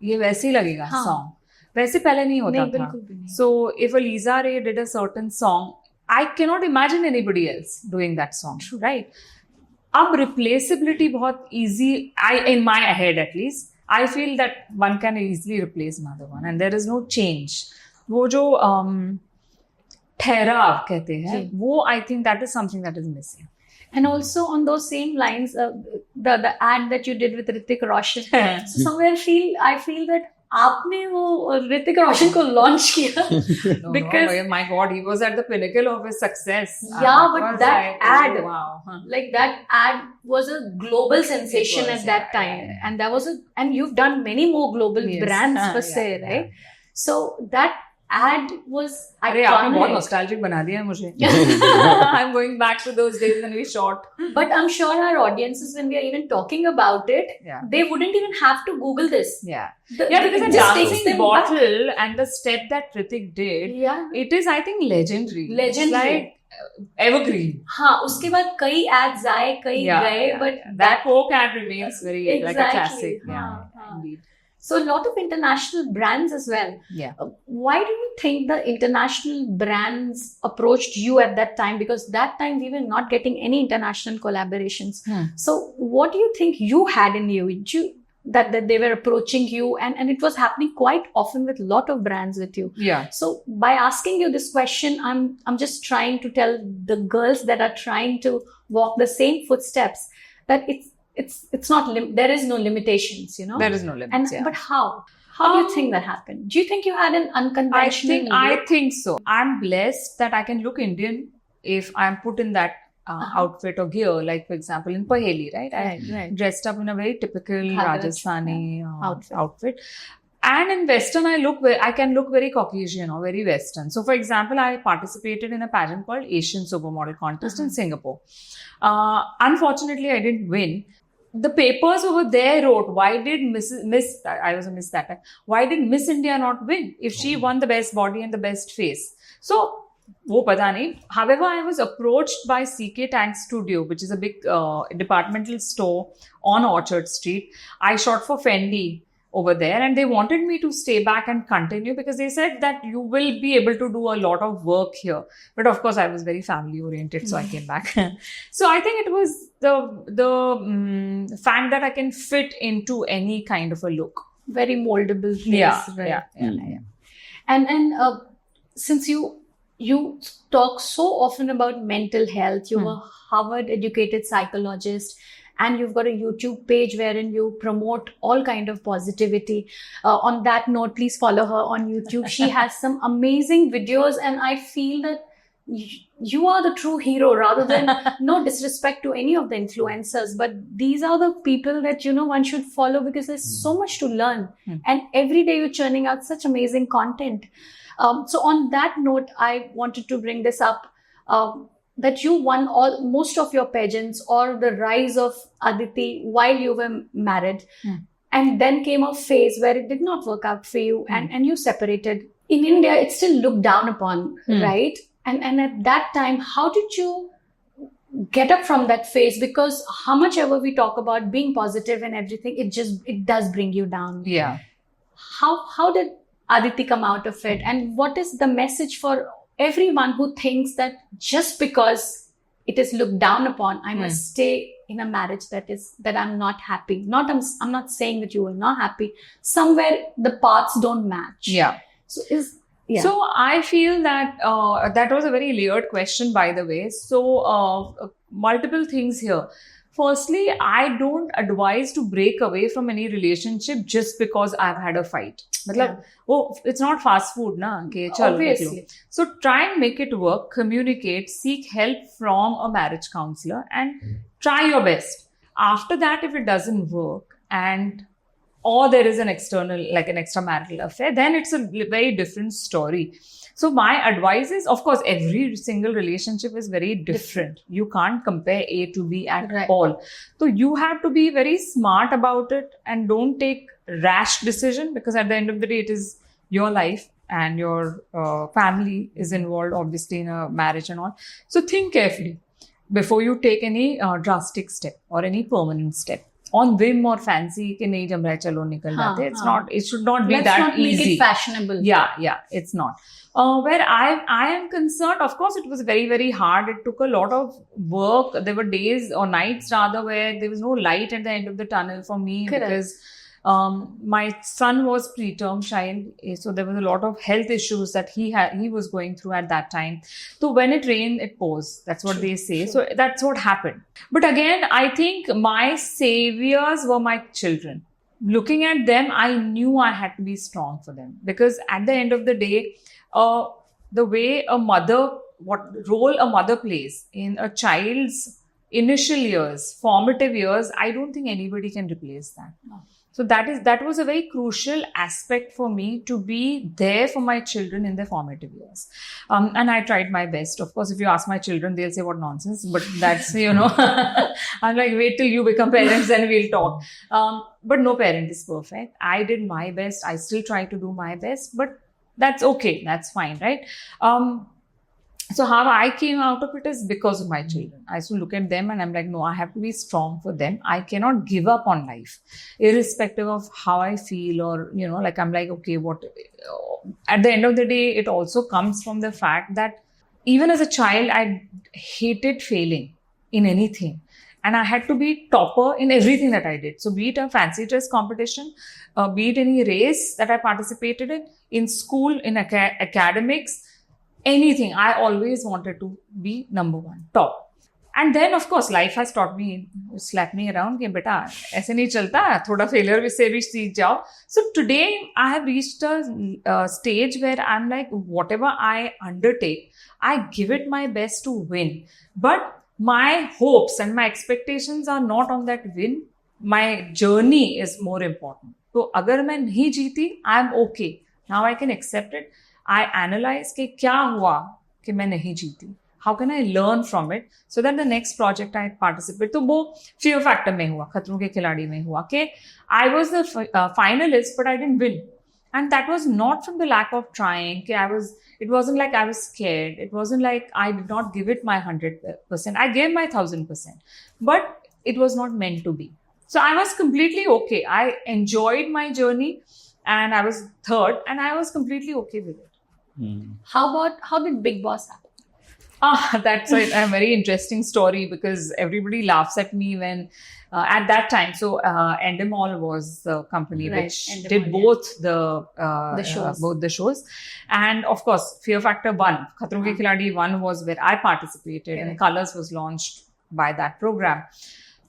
ये वैसे ही लगेगा song. वैसे पहले नहीं होता था. So if a Lisa Ray did a certain song, I cannot imagine anybody else doing that song, right? अब replaceability बहुत easy, in my head at least, I feel that one can easily replace another one and there is no change. वो जो ठहराव कहते हैं, वो I think that is something that is missing. And also on those same lines, the ad that you did with Hrithik Roshan, so somewhere I feel that आपने वो ऋतिक रोशन को launch किया because my God, he was at the pinnacle of his success. But that ad, wow, like that ad was a global sensation at that time, and that was and you've done many more global brands per se, right? So that ad was अरे आपने बहुत nostalgic बना दिया है मुझे. I'm going back to those days when we shot. But I'm sure our audiences, when we are even talking about it, they wouldn't even have to Google this. Because the dancing bottle and the step that Hrithik did, it is, I think, legendary. It's like evergreen. हाँ, उसके बाद कई ads आए, कई गए, but that Coke ad remains very like a classic. Indeed. So a lot of international brands as well. Why do you think the international brands approached you at that time? Because that time we were not getting any international collaborations. So what do you think you had in you? That they were approaching you and it was happening quite often with a lot of brands with you. So by asking you this question, I'm just trying to tell the girls that are trying to walk the same footsteps that it's not there is no limitations, you know. There is no limits. But how do you think that happened? Do you think you had an unconventional look? I think so. I'm blessed that I can look Indian if I'm put in that outfit or gear, like for example in Paheli, right? I dressed up in a very typical Rajasthani outfit. And in Western, I can look very Caucasian or very Western. So, for example, I participated in a pageant called Asian Supermodel Contest in Singapore. Unfortunately, I didn't win. The papers over there wrote, why did I was a Miss that time, why did Miss India not win if she won the best body and the best face? So, वो पता नहीं. However, I was approached by CK Tank Studio, which is a big departmental store on Orchard Street. I shot for Fendi over there and they wanted me to stay back and continue because they said that you will be able to do a lot of work here. But of course, I was very family oriented, so I came back. So I think it was the fact that I can fit into any kind of a look. Very moldable place. Yeah. And since you you talk so often about mental health. You were Harvard educated psychologist, and you've got a YouTube page wherein you promote all kind of positivity. On that note, please follow her on YouTube. She has some amazing videos, and I feel that you are the true hero, rather than no disrespect to any of the influencers, but these are the people that one should follow, because there's so much to learn, and every day you're churning out such amazing content. So on that note, I wanted to bring this up, that you won most of your pageants or the rise of Aditi while you were married. And then came a phase where it did not work out for you, and you separated. In India, it's still looked down upon, right? And at that time, how did you get up from that phase? Because how much ever we talk about being positive and everything, it does bring you down. Yeah. How did Aditi come out of it? And what is the message for everyone who thinks that just because it is looked down upon, I must stay in a marriage that I'm not happy? I'm not saying that you were not happy. Somewhere the paths don't match. Yeah. So I feel that that was a very layered question, by the way. So multiple things here. Firstly, I don't advise to break away from any relationship just because I've had a fight. It's not fast food, na? Okay, obviously. So try and make it work, communicate, seek help from a marriage counselor, and try your best. After that, if it doesn't work or there is an external, like an extramarital affair, then it's a very different story. So my advice is, of course, every single relationship is very different. You can't compare A to B at all. So you have to be very smart about it and don't take rash decision, because at the end of the day, it is your life and your family is involved, obviously, in a marriage and all. So think carefully before you take any drastic step or any permanent step. On whim or fancy, कि नहीं जम रहा है चलो निकल जाते. It's not. It should not be that not easy. Make it fashionable. Yeah. It's not. Where I am concerned, of course, it was very, very hard. It took a lot of work. There were days or nights rather where there was no light at the end of the tunnel for me. Correct. Because my son was preterm child, so there was a lot of health issues that he was going through at that time. So when it rained, it pours. That's what they say. So that's what happened. But again, I think my saviors were my children. Looking at them, I knew I had to be strong for them, because at the end of the day, the way what role a mother plays in a child's initial years, formative years, I don't think anybody can replace that. No. So that was a very crucial aspect for me, to be there for my children in their formative years. And I tried my best. Of course, if you ask my children, they'll say what nonsense, but that's, I'm like, wait till you become parents, then we'll talk. But no parent is perfect. I did my best. I still try to do my best, but that's okay. That's fine, right? So how I came out of it is because of my children. I used to look at them and I'm like, no, I have to be strong for them. I cannot give up on life, irrespective of how I feel, or, I'm like, okay, what? At the end of the day, it also comes from the fact that even as a child, I hated failing in anything. And I had to be topper in everything that I did. So be it a fancy dress competition, be it any race that I participated in school, in academics, anything, I always wanted to be number one, top. And then, of course, life has taught me, slapped me around, कि बेटा ऐसे नहीं चलता, थोड़ा failure से भी सीख जाओ. So today, I have reached a stage where I'm like, whatever I undertake, I give it my best to win. But my hopes and my expectations are not on that win. My journey is more important. So अगर मैं नहीं जीती, I'm okay. Now I can accept it. I analyze कि क्या हुआ कि मैं नहीं जीती. How can I learn from it so that the next project I participate? तो वो fear factor में हुआ, खतरों के खिलाड़ी में हुआ कि I was the finalist but I didn't win. And that was not from the lack of trying. It wasn't like I was scared. It wasn't like I did not give it my 100%. I gave my 1,000%. But it was not meant to be. So I was completely okay. I enjoyed my journey and I was third and I was completely okay with it. How did Bigg Boss happen? That's a very interesting story because everybody laughs at me when at that time. So Endemol was the company Right, which Endemol, did yeah. both the shows, and of course Fear Factor 1, Khatron Ke Khiladi 1 was where I participated, and Correct. Colors was launched by that program.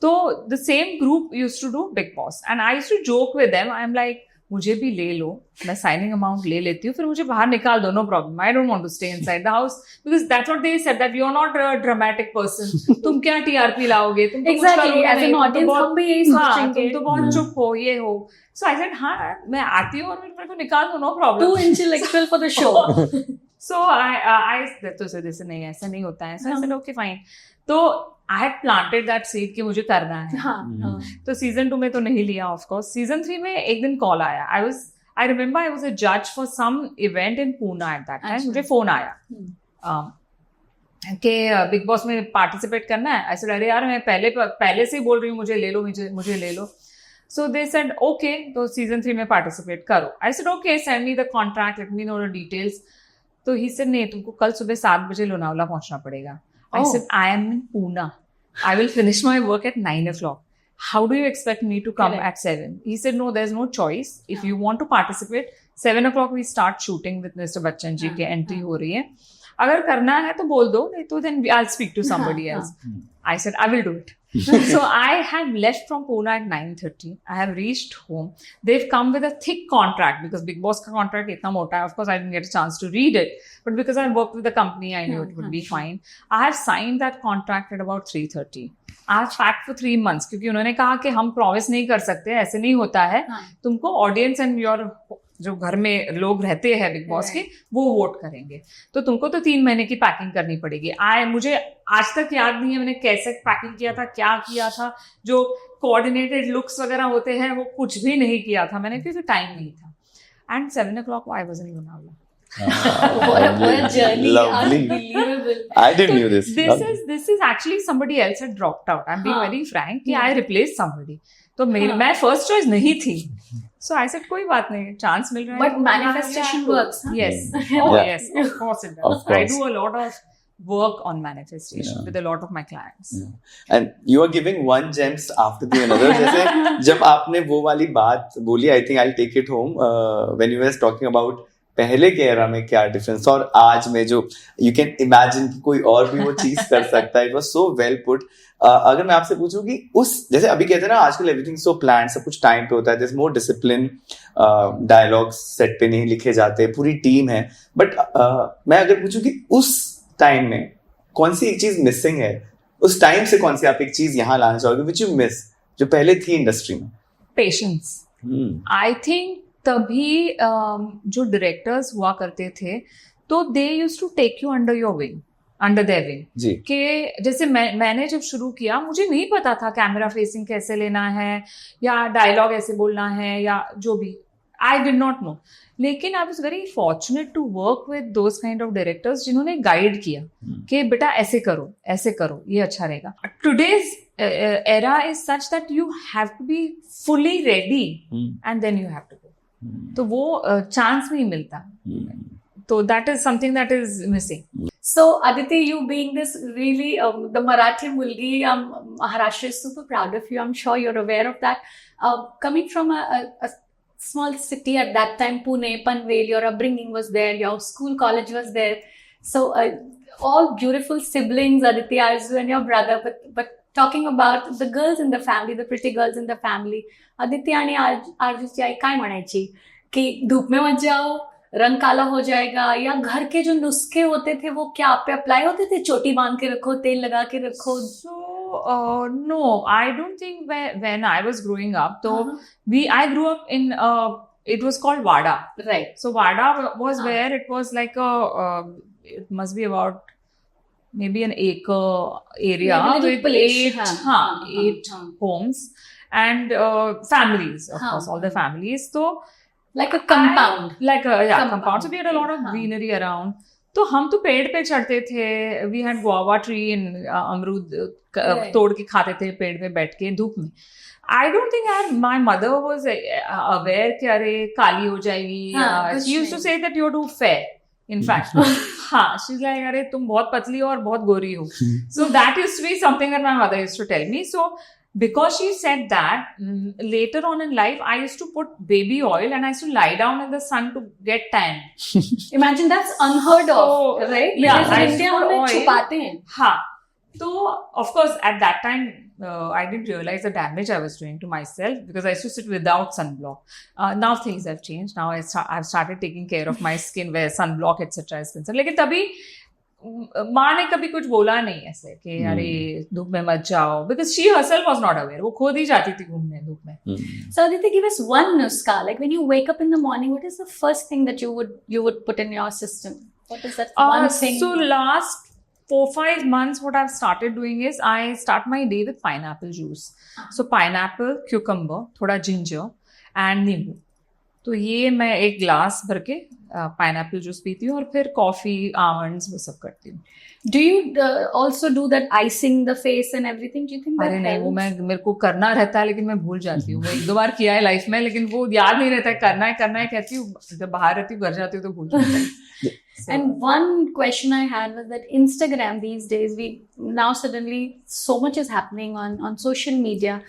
So the same group used to do Big Boss, and I used to joke with them. I'm like, मुझे भी ले लो, मैं signing amount ले लेती हूँ, फिर मुझे बाहर निकाल दो, no problem, I don't want to stay inside the house because that's what they said, that you are not a dramatic person, तुम क्या टीआरपी लाओगे, तुम तो कुछ Exactly, करोगे as an नहीं, तुम तो audience बहुत- हम भी यही हाँ, सोचेंगे। तुम तो बहुत चुप हो, ये हो. सो आई सेड हाँ मैं आती हूँ और मेरे को निकाल दो, no problem. Too intellectual for the show. So I तो से जैसे नहीं, ऐसा नहीं होता है. So I said okay fine. तो I had planted that seed कि मुझे करना है. हाँ, हाँ. तो सीजन 2 में तो नहीं लिया ऑफ कोर्स. सीजन 3 में एक दिन कॉल आया. I remember I was a judge for some event in Pune at that time. अच्छा. मुझे फोन आया कि बिग बॉस में पार्टिसिपेट करना है. आई सेड अरे यार मैं पहले से ही बोल रही हूँ मुझे ले लो, मुझे ले लो. So they said okay, तो सीजन 3 में पार्टिसिपेट करो. I said okay, send me the contract, let me know the details. तो he said नहीं, तुमको कल सुबह 7 बजे लोनावला पहुंचना पड़ेगा. I Oh. said I am in Pune. I will finish my work at 9 o'clock. How do you expect me to come Correct. at 7? He said no, there's no choice. If you want to participate, 7 o'clock we start shooting with Mr. Bachchan ji की entry हो रही है. अगर करना है तो बोल दो, नहीं तो then I'll speak to somebody else. I said I will do it. So I have left from Pune at 9:30. I have reached home. They've come with a thick contract because Big Boss का contract इतना मोटा है. Of course, I didn't get a chance to read it, but because I worked with the company, I knew it would be fine. I have signed that contract at about 3:30. I have packed for 3 months क्योंकि उन्होंने कहा कि हम promise नहीं कर सकते, ऐसे नहीं होता है. तुमको ऑडियंस एंड योर जो घर में लोग रहते हैं बिग बॉस के, वो वोट करेंगे. तो तुमको तो 3 महीने की पैकिंग करनी पड़ेगी. मुझे आज तक याद नहीं है मैंने कैसे पैकिंग किया था, क्या किया था. जो कोऑर्डिनेटेड लुक्स वगैरह होते हैं वो कुछ भी नहीं किया था मैंने, क्योंकि टाइम नहीं था. And 7 o'clock I was in Lonavala. What a journey. Lovely. Unbelievable. I didn't knew this. This is actually somebody else had dropped out. I'm being हाँ. very frank कि Yeah. I replaced somebody. तो मैं first choice नहीं थी. So I said कोई बात नहीं, chance मिल रहा है. But manifestation works. Huh? Yes. Yeah. Oh Yeah. yes, of course it does. Of course. I do a lot of work on manifestation Yeah. with a lot of my clients. And you are giving one gems after the another. जैसे जब आपने वो वाली बात बोली, I think I'll take it home when you were talking about पहले के era में क्या डिफरेंस और आज में, जो यू कैन इमेजिन कि कोई और भी वो चीज कर सकता है. It was so well put. अगर मैं आपसे पूछूं कि उस, जैसे अभी कहते हैं ना आजकल एवरीथिंग सो प्लान, सब कुछ टाइम पे होता है, there is more discipline, dialogues set पे नहीं लिखे जाते, पूरी टीम है. बट मैं अगर पूछूं कि उस टाइम में कौन सी एक चीज मिसिंग है, उस टाइम से कौन सी आप एक चीज यहाँ लाना चाहोगे विच यू मिस, जो पहले थी इंडस्ट्री में? Patience. आई थिंक तभी जो डायरेक्टर्स हुआ करते थे तो they used to take you under your wing, under their wing. जी. कि जैसे मैंने जब शुरू किया मुझे नहीं पता था कैमरा फेसिंग कैसे लेना है या डायलॉग ऐसे बोलना है या जो भी, आई डिड नॉट नो. लेकिन I was very fortunate to work with those kind of directors जिन्होंने गाइड किया कि बेटा ऐसे करो, ये अच्छा रहेगा. Today's era is such that you have to be fully ready and then you have to go. तो वो चांस नहीं मिलता. So that is something that is missing. So Aditi, you being this really the Marathi mulgi, Maharashtra is super proud of you. I'm sure you're aware of that. Coming from a small city at that time, Pune, Panvel, your upbringing was there, your school, college was there. So all beautiful siblings, Aditi, Arzu and your brother. But talking about the girls in the family, the pretty girls in the family, Aditi आणि आरजूची आई काय म्हणायची कि धूप में मत जाओ, रंग काला हो जाएगा, या घर के जो नुस्खे होते थे वो क्या आप पे अप्लाई होते थे? चोटी बांध के रखो, तेल लगा के रखो. So no, I don't think when I was growing up, so I grew up in it was called Wada. Right. So Wada was where it was like it must be about maybe an acre area with 8 homes and families, of course, all the families. So like a compound. Compound. So we had a lot of greenery around. तो हम तो पेड़ पे चढ़ते थे. We had guava tree and अमरूद तोड़ के खाते थे पेड़ पे बैठ के धूप में. I don't think my mother was aware कि अरे काली हो जाएगी. She used to say that you're too fair. in fact. हाँ, she's like, अरे तुम बहुत पतली हो और बहुत गोरी हो. So that used to be something that my mother used to tell me. So because she said that, later on in life, I used to put baby oil and I used to lie down in the sun to get tan. Imagine that's unheard of, So, right? yeah, Because I in India put हम oil. छुपाते हैं. हाँ, तो of course at that time I didn't realize the damage I was doing to myself because I used to sit without sunblock. Now things have changed. Now I've started taking care of my skin where sunblock etc. is concerned. लेकिन तभी माँ ने कभी कुछ बोला नहीं ऐसे कि अरे धूप में मत जाओ, because she herself was not aware. वो खुद ही जाती थी घूमने धूप में. So Aditi, give us one nuska. Like when you wake up in the morning, what is the first thing that you would put in your system? What is that one thing? So last 4-5 months, what I've started doing is I start my day with pineapple juice. So pineapple, cucumber, थोड़ा ginger and नींबू. तो ये मैं एक glass भर के pineapple juice पीती हूँ और फिर कॉफी, आमंड्स वो सब करती हूँ. Do you also do that icing the face and everything? Do you think that अरे नहीं, वो helps? मेरे को करना रहता है लेकिन मैं भूल जाती हूँ. वो 1-2 बार किया है लाइफ में लेकिन वो याद नहीं रहता है. करना है कहती हूँ, जब बाहर रहती हूँ घर जाती हूँ तो भूल जाती हूँ. And one question I had was that Instagram these days, we now suddenly so much is happening on social media,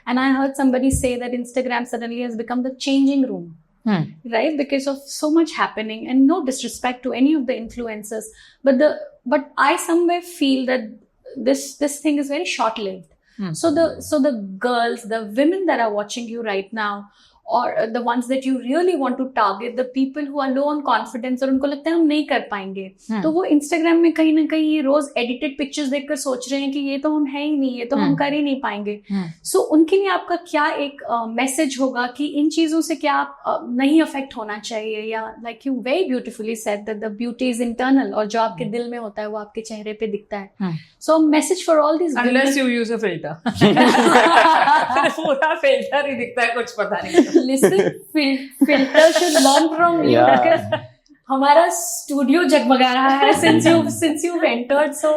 and I heard somebody say that Instagram suddenly has become the changing room, right? Because of so much happening, and no disrespect to any of the influencers, but I somewhere feel that this thing is very short lived. So the girls, the women that are watching you right now, or the ones that you really want to target, the people who are low on confidence और उनको लगता है हम नहीं कर पाएंगे, तो वो Instagram में कहीं ना कहीं ये रोज एडिटेड पिक्चर्स देखकर सोच रहे हैं कि ये तो हम है ही नहीं, ये तो हम कर ही नहीं पाएंगे. सो उनके लिए आपका क्या एक मैसेज होगा कि इन चीजों से क्या आप नहीं अफेक्ट होना चाहिए, या like you very beautifully said that the beauty is internal, और जो आपके दिल में होता है वो आपके चेहरे पे दिखता है. So message for all this Unless you use a filter. पूरा फिल्टर ही दिखता है, कुछ पता नहीं. Listen, filter should learn from you, Yeah. because हमारा स्टूडियो जगमगा रहा है since you've entered. So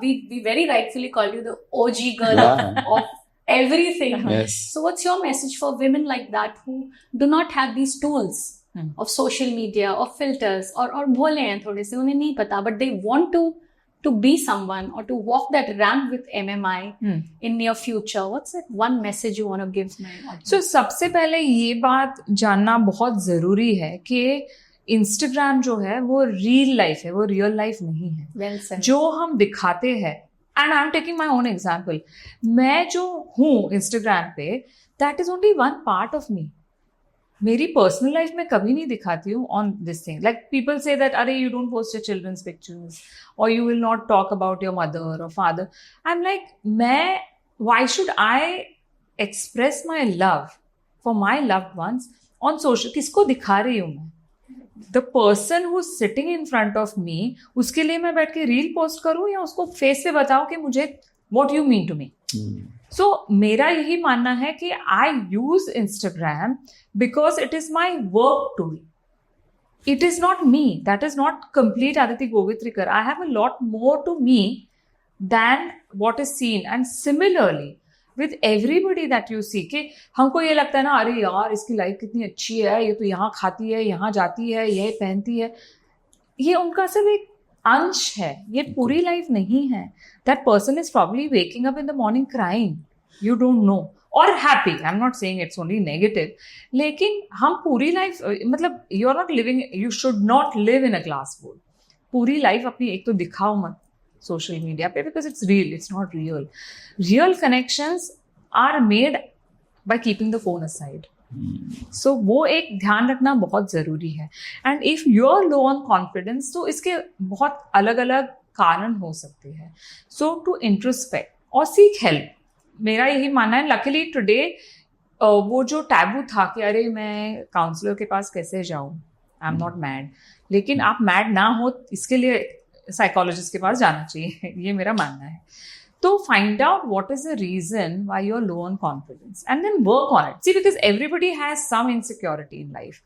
we very rightfully call you the OG girl of everything. Yes. So what's your message for women like that who do not have these tools of social media or filters, और भोले हैं थोड़े से, उन्हें नहीं पता, but they want to be someone or to walk that ramp with MMI in near future? What's that one message you want to give my audience? So सबसे पहले ये बात जानना बहुत जरूरी है कि इंस्टाग्राम जो है वो रियल लाइफ है, वो रियल लाइफ नहीं है. Well said. जो हम दिखाते हैं, and I am taking my own example, मैं जो हूँ इंस्टाग्राम पे, that is only one part of me. मेरी पर्सनल लाइफ में कभी नहीं दिखाती हूँ on this thing. Like people से दैट अरे you don't post your children's pictures और you will not talk about your mother और फादर. आई एम लाइक, मैं why should I express my love for my loved ones on social? किसको दिखा रही हूँ मैं? The person who sitting in front of me, उसके लिए मैं बैठ के रील पोस्ट करूँ या उसको फेस से बताऊँ कि मुझे what you mean to me? So मेरा यही मानना है कि I use Instagram because it is my work tool. It is not me. That is not complete Aditi Govitrikar. I have a lot more to me than what is seen. And similarly, with everybody that you see, कि हमको ये लगता है ना, अरे यार इसकी life कितनी अच्छी है, ये तो यहाँ खाती है, यहाँ जाती है, ये पहनती है. ये उनका सिर्फ एक अंश है, ये पूरी लाइफ नहीं है. That person is probably waking up in the morning crying. You don't know. और happy. I am not saying it's only negative, लेकिन हम पूरी लाइफ, मतलब you are not living, you should not live in a glass bowl. पूरी life अपनी एक तो दिखाओ मत सोशल मीडिया पे, because it's real, it's not real. Real connections are made by keeping the phone aside. So वो एक ध्यान रखना बहुत जरूरी है. And if you are low on confidence, तो इसके बहुत अलग अलग कारण हो सकते हैं. सो टू इंट्रोस्पेक्ट और सीक हेल्प, मेरा यही मानना है. लकीली टुडे वो जो टैबू था कि अरे मैं काउंसलर के पास कैसे जाऊं, आई एम नॉट मैड, लेकिन आप मैड ना हो इसके लिए साइकोलॉजिस्ट के पास जाना चाहिए, ये मेरा मानना है. तो find out what is the reason why you are low on confidence and then work on it. See, because everybody has some insecurity in life.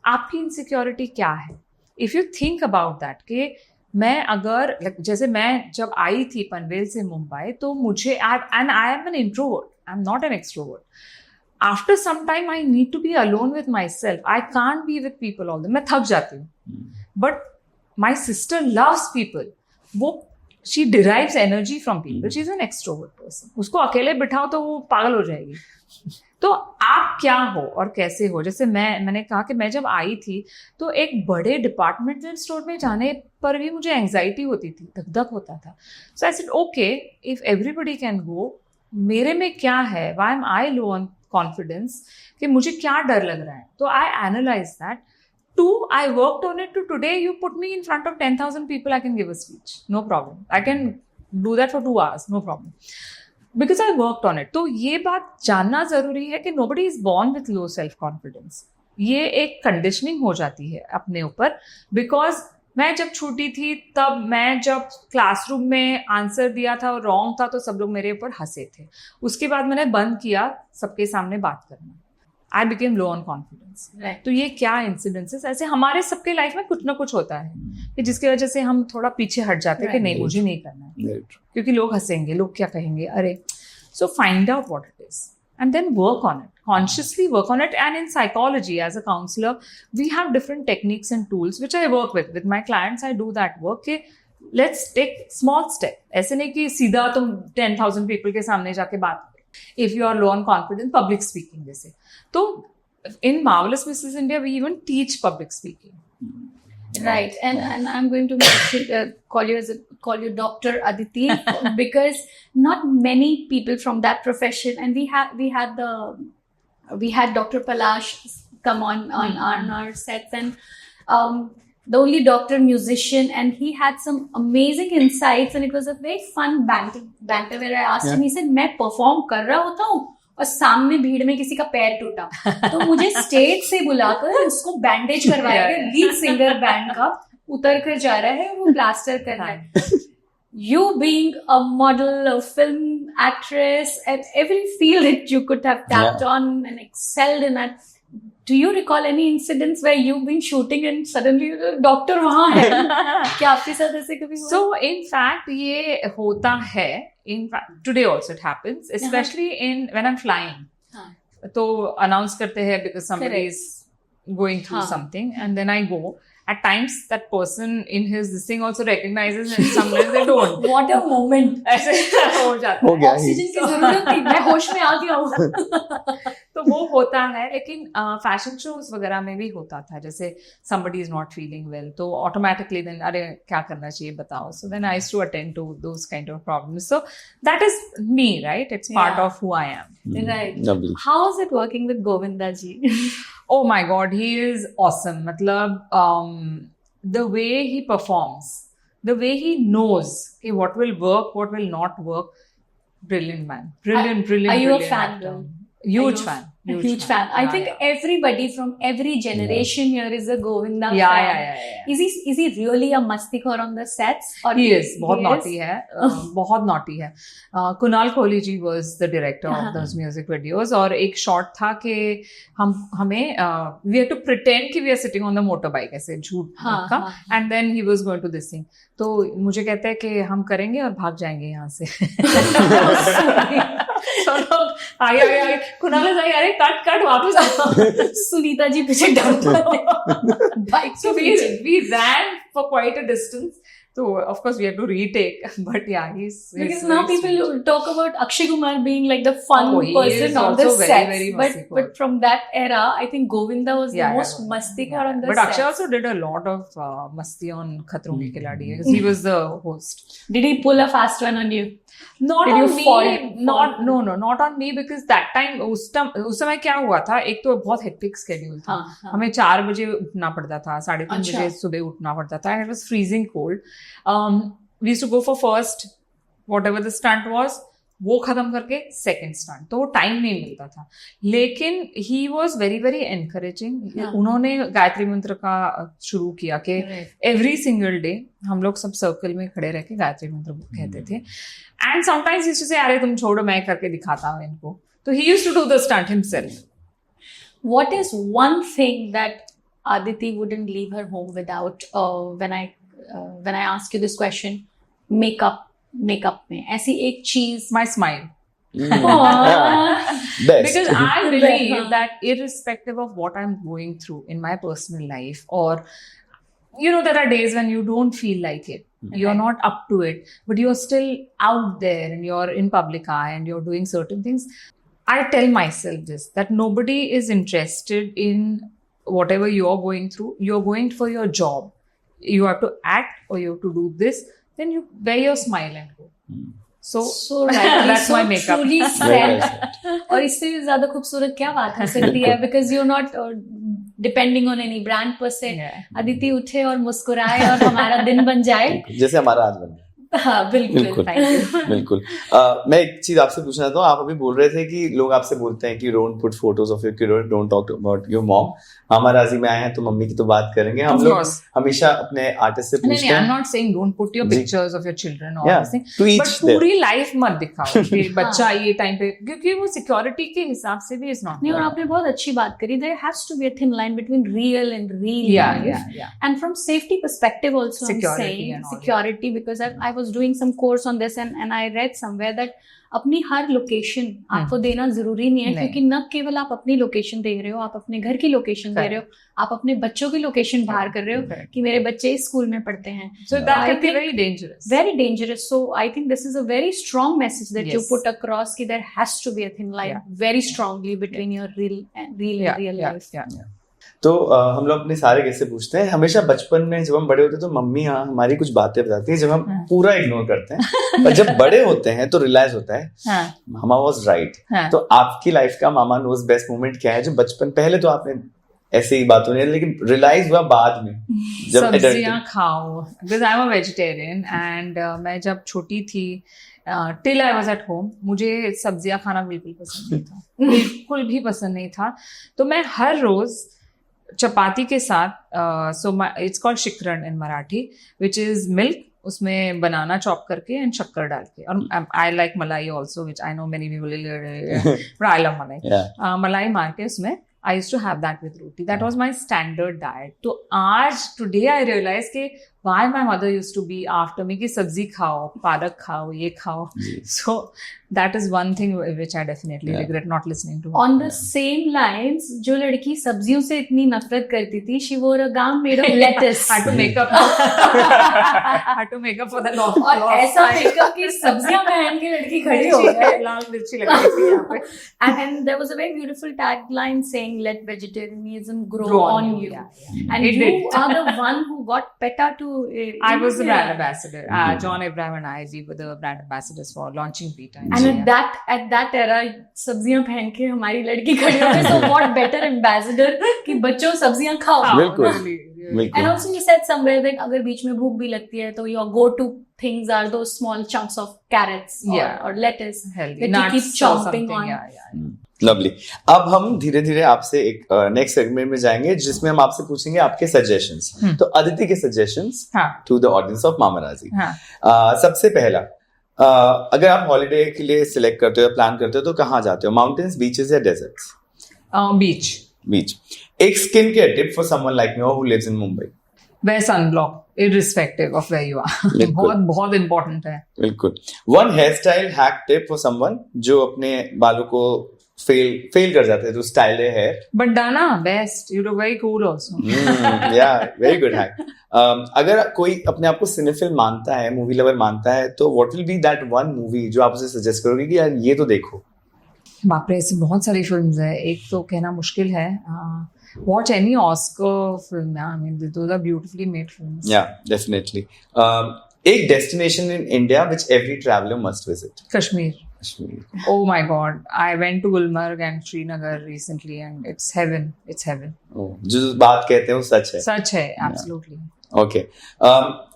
आपकी इनसिक्योरिटी क्या है? If you think about that, कि मैं अगर जैसे मैं जब आई थी पनवेल से मुंबई, तो मुझे and I am an introvert, I am not an extrovert. After some time I need to be alone with myself. I can't be with people all the, मैं थक जाती हूँ. but my sister loves people. वो she derives energy from people. She's an extrovert person. उसको अकेले बिठाओ तो वो पागल हो जाएगी. तो आप क्या हो और कैसे हो? जैसे मैंने कहा कि मैं जब आई थी तो एक बड़े डिपार्टमेंटल स्टोर में जाने पर भी मुझे एंजाइटी होती थी, धक धक होता था. So I said okay, if everybody can go, मेरे में क्या है, why am I low on confidence, कि मुझे क्या डर लग रहा है. तो I analyse that. 2, I worked on it. To today, you put me in front of 10,000 people, I can give a speech. No problem. I can do that for 2 hours. No problem. Because I worked on it. तो ये बात जानना जरूरी है कि nobody is born with low self-confidence. ये एक conditioning हो जाती है अपने ऊपर. Because मैं जब छोटी थी तब मैं जब क्लासरूम में आंसर दिया था और रॉन्ग था तो सब लोग मेरे ऊपर हंसे थे. उसके बाद मैंने बंद किया सबके सामने बात करना. I became low on confidence. Right. तो ये क्या इंसिडेंसेस, ऐसे हमारे सबके लाइफ में कुछ ना कुछ होता है कि जिसकी वजह से हम थोड़ा पीछे हट जाते हैं कि नहीं, मुझे नहीं करना है क्योंकि लोग हंसेंगे, लोग क्या कहेंगे. अरे, so find out what it is and then work on it, consciously work on it. And in psychology, as a counselor, we have different techniques and tools which I work with my clients. I do that work कि let's take small step. ऐसे नहीं कि सीधा तुम 10,000 people के सामने जाके बात. If you are low on confidence, public speaking जैसे. तो in Marvelous Mrs. India, we even teach public speaking. Right, and I'm going to call you Dr. Aditi because not many people from that profession, and we had Dr. Palash come on our sets, and the only doctor musician, and he had some amazing insights, and it was a very fun banter where I asked him. He said, "मैं perform कर रहा होता हूँ और सामने भीड़ में किसी का पैर टूटा तो मुझे स्टेज से बुलाकर उसको बैंडेज करवाया गया. लीड सिंगर बैंड का उतर कर जा रहा है और वो प्लास्टर कर रहा है. You being a model, a film actress, at every field that you could have tapped on and excelled in that, do you recall any incidents where you've been shooting and suddenly doctor वहाँ है? क्या आपके साथ ऐसे कभी हुआ? So in fact ये होता है. In fact today also it happens, especially when I'm flying. तो announce करते हैं because somebody is going through something, and then I go. At times that person in his this thing also recognizes, and sometimes they don't. What a moment! ऐसे हो जाता है. Oxygen की जरूरत थी, मैं होश में आ गया हूँ. तो वो होता है. लेकिन फैशन शोज वगैरह में भी होता था. जैसे somebody is not feeling well, तो automatically then अरे क्या करना चाहिए बताओ. So then I used to attend to those kind of problems. So that is me, right? It's part of who I am. Right. Lovely. How is it working with Govinda ji? Oh my God, he is awesome. मतलब the way he performs, the way he knows what will work, what will not work. Brilliant man. Brilliant. Are you a fan? Huge fan. Huge fan. I think everybody from every generation here is a Govinda fan. Yeah. Is he really a mastikhor on the sets? Or he is. बहुत naughty है. बहुत naughty है. Kunal Kohli ji was the director of those music videos. और एक shot था कि हमें we had to pretend कि we are sitting on the motorbike ऐसे झूठ का. And then he was going to this thing. तो मुझे कहते हैं कि हम करेंगे और भाग जाएंगे यहाँ से. तो लोग आगे कुणाल भाई अरे कट वापस आओ. सुनीता जी पीछे bike. So we ran for quite a distance. So of course we had to retake, but yeah, he's because now people talk about Akshay Kumar being like the fun person on the set, but from that era, I think Govinda was the most mastikhor on the set. But Akshay also did a lot of masti on Khatron Ke Khiladi because he was the host. Did he pull a fast one on you? Not on me. Not on me because that time उस समय क्या हुआ था, एक तो बहुत hectic schedule था. हमें 4 बजे उठना पड़ता था, 3:30 बजे सुबह उठना पड़ता था. It was freezing cold. We used to go for first whatever the stunt was, वो खत्म करके सेकंड स्टंट. तो टाइम नहीं मिलता था. लेकिन he was very very encouraging. उन्होंने गायत्री मंत्र का शुरू किया कि एवरी सिंगल डे हम लोग सब सर्कल में खड़े रह के गायत्री मंत्र कहते थे. एंड समटाइम्स ही से अरे तुम छोड़ो मैं करके दिखाता हूँ इनको. तो he used to do the stunt himself. What is one thing that Aditi wouldn't leave her home without? When I ask you this question, makeup में ऐसी एक चीज. My smile. Best. Because I believe that irrespective of what I'm going through in my personal life or you know, there are days when you don't feel like it. You're not up to it, but you're still out there and you're in public eye and you're doing certain things. I tell myself this, that nobody is interested in whatever you're going through. You're going for your job. You have to act or you have to do this. Then you wear your smile and go. So that's my makeup. Truly said. और इससे ज्यादा खूबसूरत क्या बात हो सकती है? Because you're not depending on any brand per se. Aditi उठे और मुस्कुराए और हमारा दिन बन जाए, जैसे हमारा आज बन गया। हाँ, बिल्कुल। बिल्कुल। मैं एक चीज आपसे पूछना चाहता हूँ, आप अभी बोल रहे थे कि लोग आपसे बोलते हैं कि don't put photos of your, don't talk about your mom. Mamaraji में आए हैं तो मम्मी की तो बात करेंगे। हम लोग हमेशा अपने आर्टिस्ट से पूछते हैं, I'm not saying don't put your pictures of your children or anything, but पूरी लाइफ मत दिखाओ कि बच्चा ये टाइम पे, क्योंकि वो सिक्योरिटी के हिसाब से भी is not. नहीं, और आपने बहुत अच्छी बात करी. There has to be a thin line between real and real life. And from safety perspective also, security, I'm saying security, because I was doing some course on this and I read somewhere that अपनी हर location आपको देना जरूरी नहीं है, क्योंकि न केवल आप अपनी लोकेशन दे रहे हो, आप अपने घर की लोकेशन दे रहे हो, आप अपने बच्चों की लोकेशन बाहर कर रहे हो कि मेरे बच्चे इस स्कूल में पढ़ते हैं. So that can be very dangerous. Very dangerous. So I think this is a very strong message that you put across, कि there has to be a thin line very strongly between your real life. तो हम लोग अपने सारे guest से पूछते हैं, हमेशा बचपन में जब हम बड़े होते हैं तो मम्मी हमारी कुछ बातें बताती है जब हम पूरा इग्नोर करते हैं, पर जब बड़े होते हैं तो रियलाइज होता है मामा वाज राइट. तो आपकी लाइफ का मामा नोज बेस्ट मोमेंट क्या है जो बचपन, पहले तो आपने ऐसे ही बातों नहीं, लेकिन रियलाइज हुआ बाद में जब सब्जियां खाओ, because I am a vegetarian and मैं जब छोटी थी till I was at home, मुझे सब्जियां खाना बिल्कुल पसंद नहीं था, बिल्कुल भी पसंद नहीं था. तो मैं हर रोज चपाती के साथ, so it's called शिकरण in Marathi, which is milk, उसमें बनाना चॉप करके एंड शक्कर डाल के, और आई लाइक मलाई also, which I know many people, but I love मलाई. मलाई मार के उसमें I used to have that with roti. That was my standard diet. तो आज today I realize कि why my mother used to be after me कि सब्जी खाओ, पालक खाओ, ये खाओ. So that is one thing which I definitely regret not listening to. On the same lines, जो लड़की सब्जियों से इतनी नफरत करती थी, she wore a gown made of lettuce. Had to make up. Had to make up for the loss. और ऐसा makeup कि सब्जियां पहन के लड़की खड़ी हो गई, लाल मिर्ची लग रही थी यहाँ पे. And there was a very beautiful tagline saying, "Let vegetarianism grow on you." And you are the one who got PETA to. I was the brand ambassador. John Abraham and I were the brand ambassadors for launching PETA. And at that era, सब्जियां पहन के हमारी लड़की खड़ी हो गई. So what better ambassador कि बच्चों सब्जियां खाओ. बिल्कुल. And also you said somewhere that अगर बीच में भूख भी लगती है तो your go-to things are those small chunks of carrots or lettuce that you keep chomping on. Lovely. अब हम धीरे धीरे आपसे एक नेक्स्ट सेगमेंट में जाएंगे जिसमें हम आपसे पूछेंगे आपके सजेशंस. तो अदिति के suggestions to the audience of Mamaraji. सबसे पहला, अगर आप हॉलिडे के लिए सिलेक्ट करते हो या प्लान करते हो तो कहाँ जाते हो? माउंटेन्स, बीचेस या डेजर्ट्स? बीच. एक skin care tip for someone like me who lives in Mumbai. Wear sunblock irrespective of where you are. बहुत important है. बिल्कुल. One hairstyle hack tip for someone जो अपने बालों को फेल कर जाते हैं, तो स्टाइल है. Bandana best. You look very cool also. Yeah, very good hack. अगर कोई अपने आप को सिनेफिल मानता है, मूवी लवर मानता है, तो what will be that one movie जो आप उसे सजेस्ट करोगे कि यार ये तो देखो? बाप रे, ऐसी बहुत सारी फिल्म्स है, एक तो कहना मुश्किल है. Watch any Oscar film. I mean, those are beautifully made films. Yeah, definitely. एक destination in India which every traveler must visit. Kashmir. Oh my God, I went to Gulmarg and Srinagar recently, and it's heaven. It's heaven. Oh, जो बात कहते हैं वो सच है. सच है, absolutely. Okay.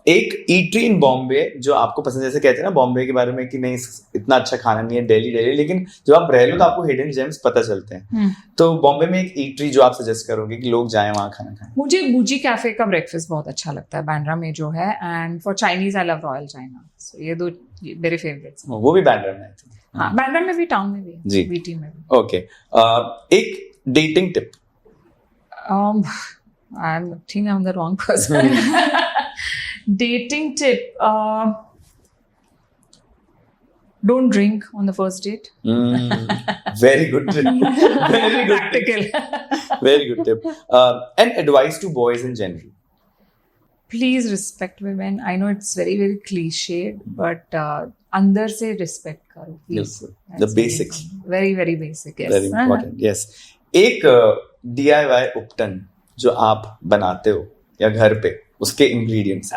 एक eatery इन बॉम्बे जो आपको पसंद, जैसे कहते हैं ना बॉम्बे के बारे में कि नहीं इतना अच्छा खाना नहीं है, दिल्ली, लेकिन जब आप रह लो तो आपको हिडन जेम्स पता चलते हैं. तो बॉम्बे में एक ईटरी जो आप सजेस्ट करोगे कि लोग जाएं वहाँ खाना खाएं? मुझे बूजी कैफे का ब्रेकफास्ट बहुत अच्छा लगता है बांद्रा में जो है, and for Chinese I love Royal China. So ये दो मेरे फेवरेट्स. वो भी बांद्रा में है? हाँ, बांद्रा में भी, टाउन में भी, जी, बीटी में भी. ओके. एक dating tip. I think I'm the wrong person. Dating tip. Don't drink on the first date. Very good tip. Very good practical. Very good tip. And advice to boys in general. please respect women. I know it's very, very cliched, but अंदर से respect करो, please. The That's basics. Very, very basic, yes. Very important. Yes. एक DIY उपटन जो आप बनाते हो या घर पे, उसके ingredients.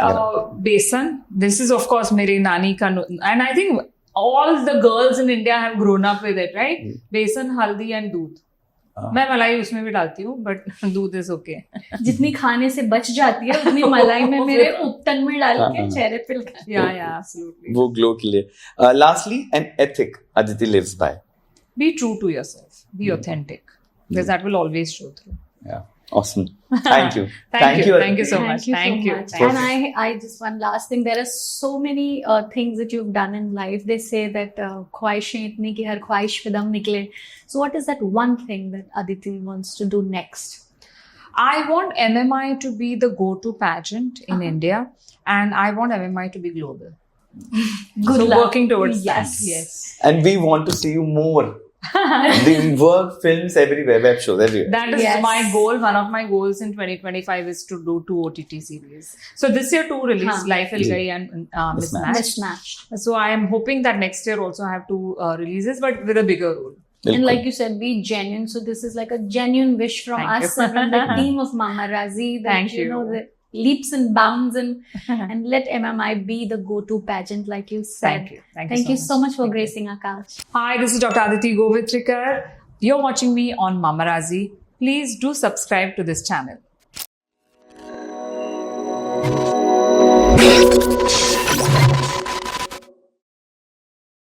Besan. This is of course मेरी नानी का, and I think all the girls in India have grown up with it, right? Besan, haldi and दूध. मैं मलाई उसमें भी डालती हूँ, बट दूध इज ओके. जितनी खाने से बच जाती है उतनी मलाई में मेरे उपटन में डाल के चेहरे पे लगा. Yeah, absolutely. वो ग्लो के लिए. Lastly, an ethic Aditi lives by. Be true to yourself. Be authentic. Because that will always show through. Yeah. Awesome. Thank you. Thank you so much. Thank you. And I just one last thing. There are so many things that you've done in life. They say that ख्वाहिशें इतनी कि हर ख्वाहिश पे दम निकले. So what is that one thing that Aditi wants to do next? I want MMI to be the go-to pageant in India, and I want MMI to be global. Good So luck. working towards that. Yes. And we want to see you more. The work, films everywhere, web shows everywhere. That is Yes. my goal. One of my goals in 2025 is to do 2 OTT series. So this year 2 released, Life Il Gayi and Mismatched. Mismatched. So I am hoping that next year also I have 2 releases, but with a bigger role. And like you said, be genuine. So this is like a genuine wish from Thank us you. and from the team of Mama Razi. That, Thank you. know, the leaps and bounds and let MMI be the go-to pageant, like you said. Thank you. Thank you so much for Thank you. gracing our couch. Hi, this is Dr. Aditi Govitrikar. You're watching me on Mama Razi. Please do subscribe to this channel.